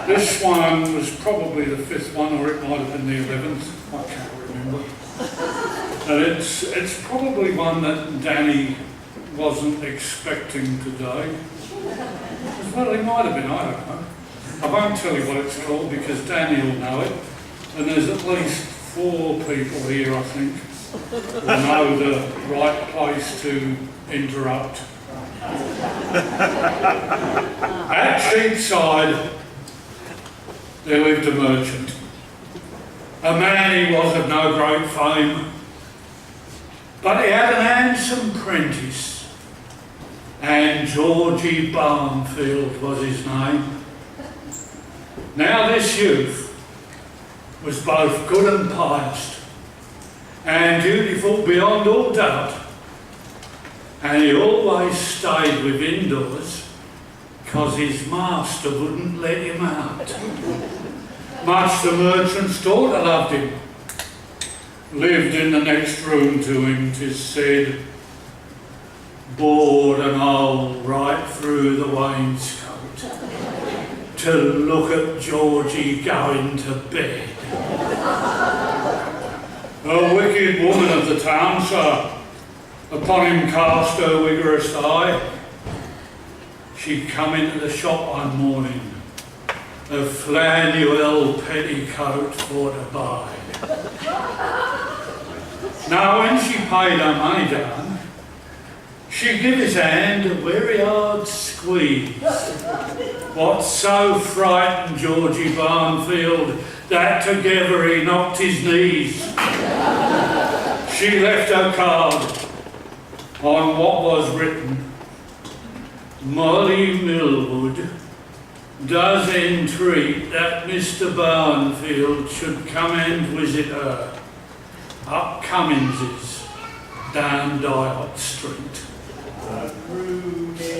This one was probably the 5th one, or it might have been the 11th, I can't remember. And it's probably one that Danny wasn't expecting today. Well, he might have been, I don't know. I won't tell you what it's called because Danny will know it. And there's at least 4 people here, I think, who know the right place to interrupt. At Cheapside, there lived a merchant. A man he was of no great fame, but he had an handsome prentice, and Georgie Barnfield was his name. Now this youth was both good and pious, and dutiful beyond all doubt. And he always stayed within doors because his master wouldn't let him out. Much the merchant's daughter loved him. Lived in the next room to him, 'tis said. Bored and old right through the wainscot to look at Georgie going to bed. A wicked woman of the town, sir, upon him cast her vigorous eye. She'd come into the shop one morning, a flannel petticoat for to buy. Now when she paid her money down, she'd give his hand a very hard squeeze. What so frightened Georgie Barnfield that together he knocked his knees. She left her card on what was written, Molly Millwood does entreat that Mr. Barnfield should come and visit her up Cummins's down Dyot Street.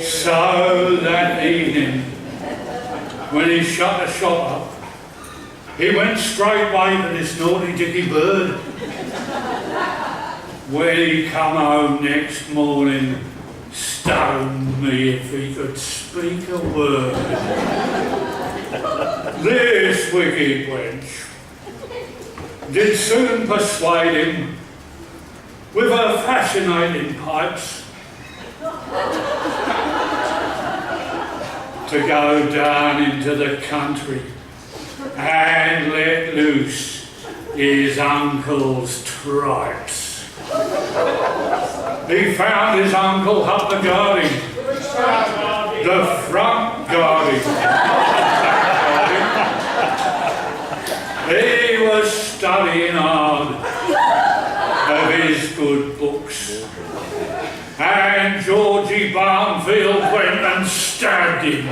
So that evening, when he shut the shop up, he went straightway to this naughty dicky bird. When he come home next morning, stone me if he could speak a word. This wicked wench did soon persuade him with her fascinating pipes, to go down into the country and let loose his uncle's tripes. He found his uncle up the garden, the front garden. He was studying hard of his good books, and Georgie Barnfield went and stabbed him,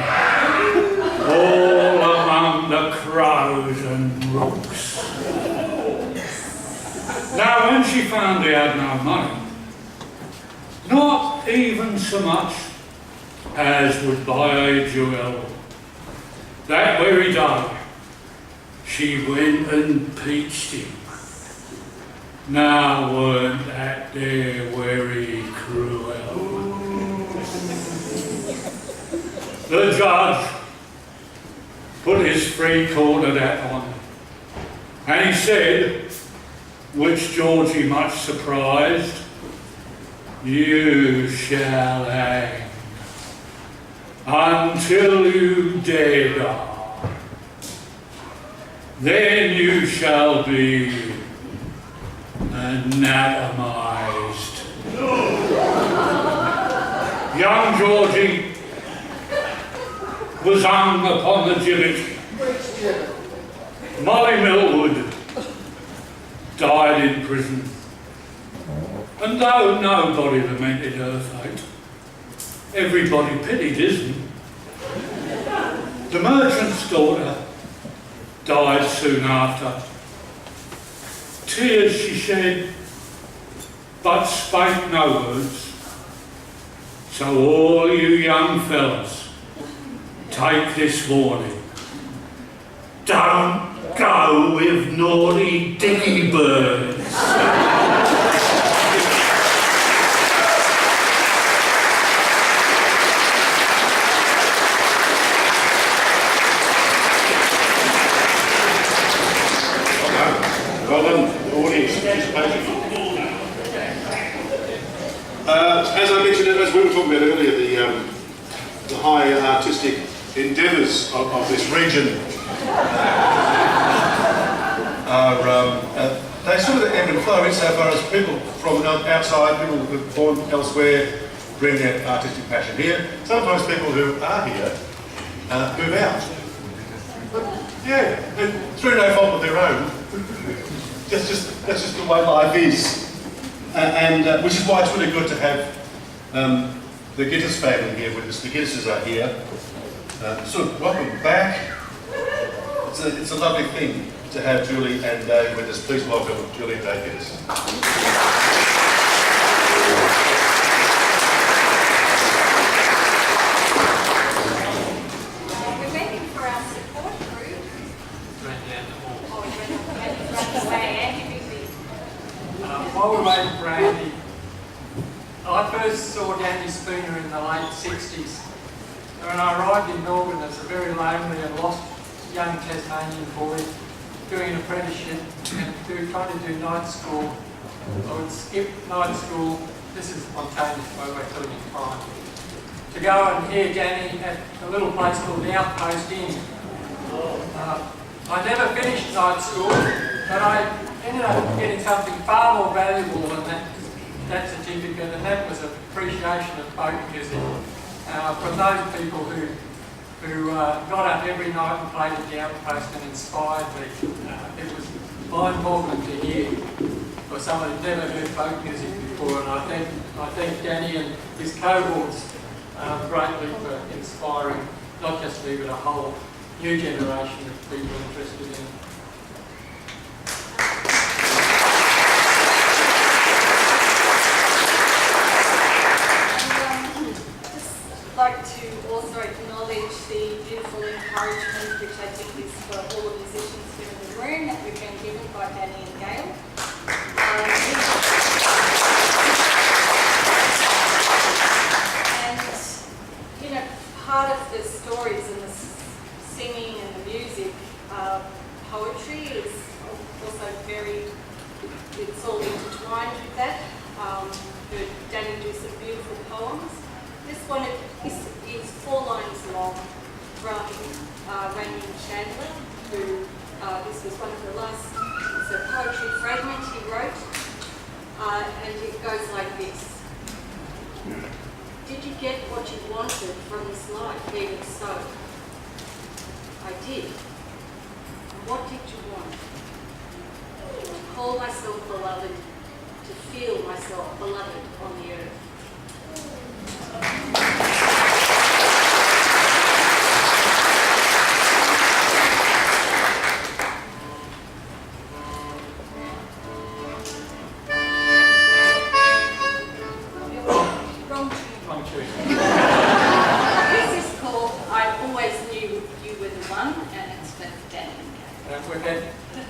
all among the crows and rooks. Now when she found he had no money, not even so much as would buy a jewel, that very day she went and peached him. Now weren't that there very cruel? The judge put his three-cornered hat on, and he said, which Georgie much surprised, "You shall hang until you dare die. Then you shall be anatomized." Young Georgie was hung upon the gibbet. Molly Millwood died in prison. And though nobody lamented her fate, everybody pitied Disney. The merchant's daughter died soon after. Tears she shed, but spake no words. So all you young fellas, take this warning. Don't go with naughty dingy birds. Well done, the audience participation. As I mentioned, as we were talking about earlier, the high artistic endeavours of this region are they sort of ebb and flow insofar as people from outside, people who are born elsewhere, bring their artistic passion here. Sometimes people who are here move out. But, yeah, and through no fault of their own. That's just the way life is, and which is why it's really good to have the Gitters family here with us. The Gitterses are here. So welcome back. It's a lovely thing to have Julie and Dave with us. Please welcome Julie and Dave Gitters. We're waiting for our support group. While we're waiting for Andy, I first saw Danny Spooner in the late 60s. When I arrived in Melbourne as a very lonely and lost young Tasmanian boy doing an apprenticeship and trying to do night school. I would skip night school, this is spontaneous by the way, telling me time, to go and hear Danny at a little place called the Outpost Inn. I never finished night school, but I ended up getting something far more valuable than that certificate, and that was appreciation of folk music from those people who got up every night and played at the Outpost and inspired me. It was mind-boggling to hear for someone who'd never heard folk music before, and I thank Danny and his cohorts greatly for inspiring not just me but a whole new generation of people interested in like to also acknowledge the beautiful encouragement, which I think is for all the musicians here in the room, that we've been given by Danny and Gail. And, you know, part of the stories and the singing and the music, poetry is also it's all intertwined with that. heard Danny do some beautiful poems. This one is 4 lines long from Raymond Chandler, who this was one of the last, it's a poetry fragment he wrote, and it goes like this. Did you get what you wanted from this life? Even so, I did. And what did you want? To call myself beloved, to feel myself beloved on the earth. Wrong tune. This is called I Always Knew You Were the One, and it's for Danny. We've had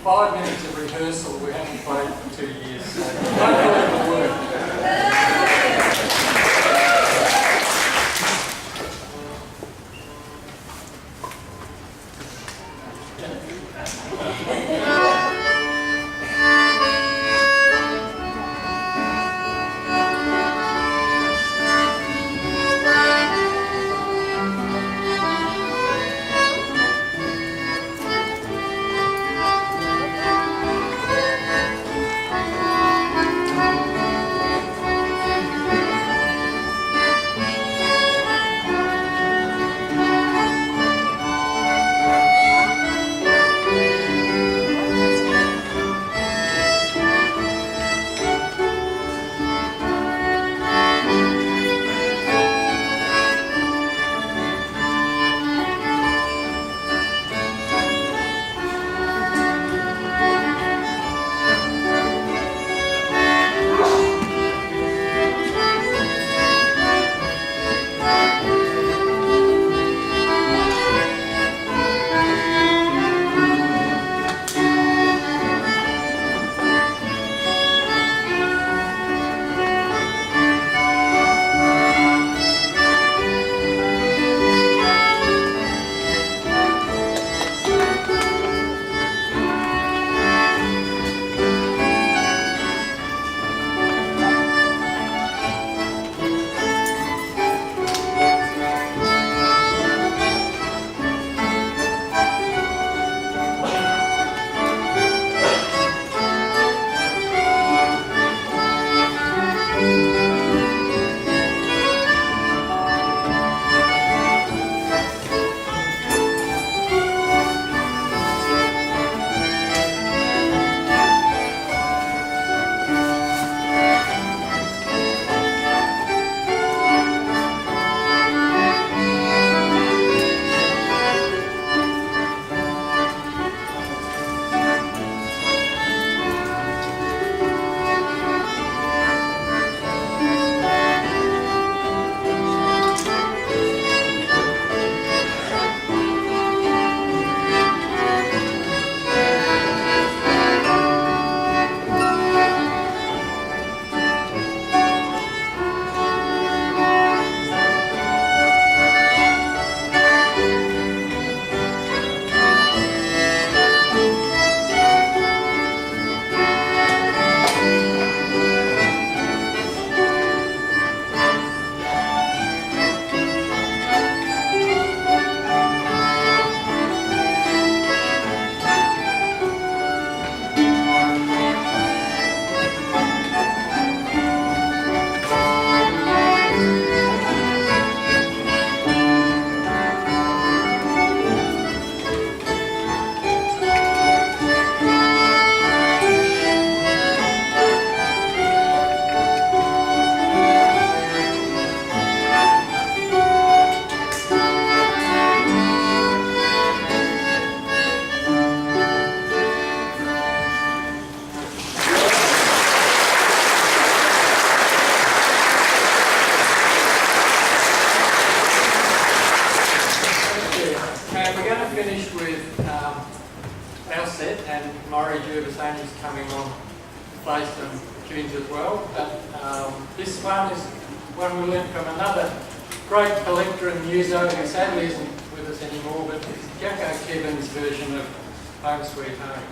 5 minutes of rehearsal. We haven't played for 2 years, so hopefully it'll work. Jervisani's coming on to play some tunes as well. But this one is one we learned from another great collector and muso who sadly isn't with us anymore, but it's Jacko Kevin's version of Home Sweet Home.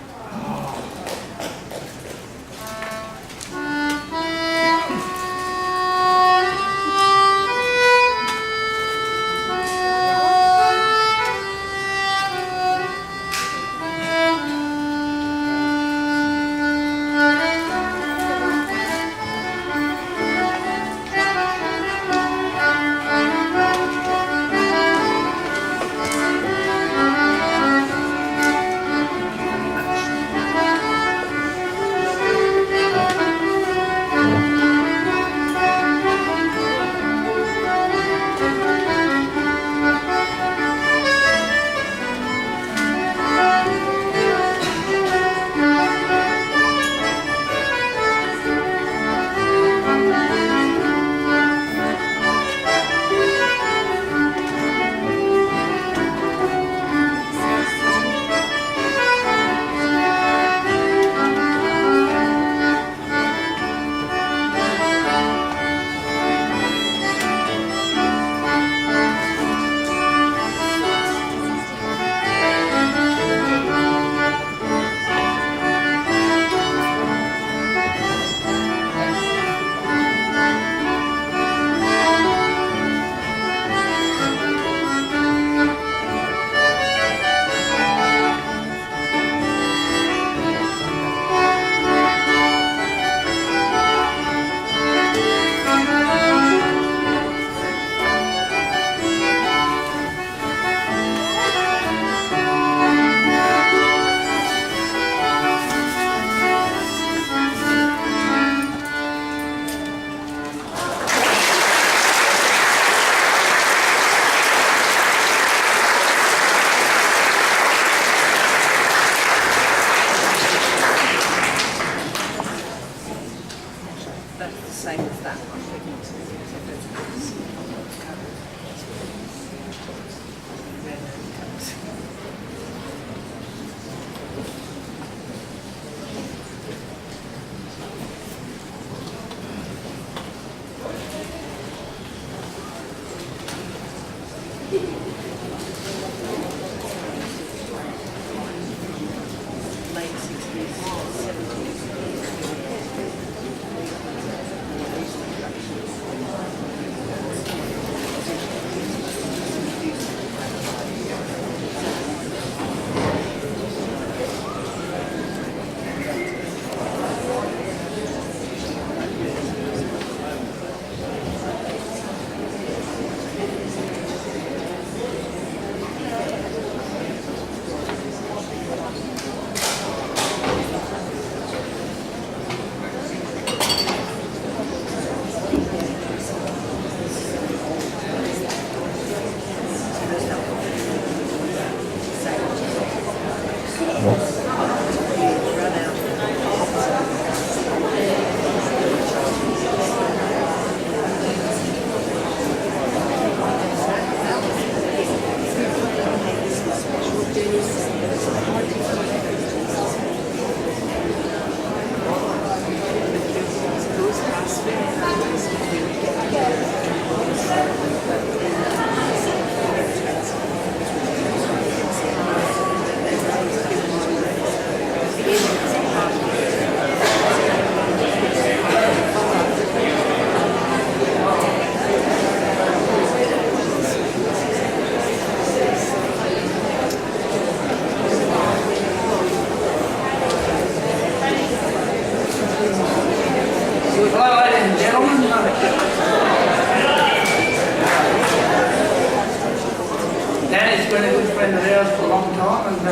Danny's been a good friend of ours for a long time, and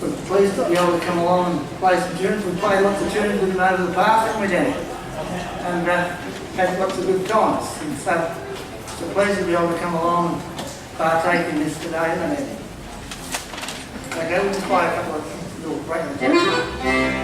we're pleased to be able to come along and play some tunes. We've played lots of tunes with him over the past, haven't we, Danny? And had lots of good times. And so it's a pleasure to be able to come along and partake in this today, isn't it? Okay, we'll just play a couple of little breaks.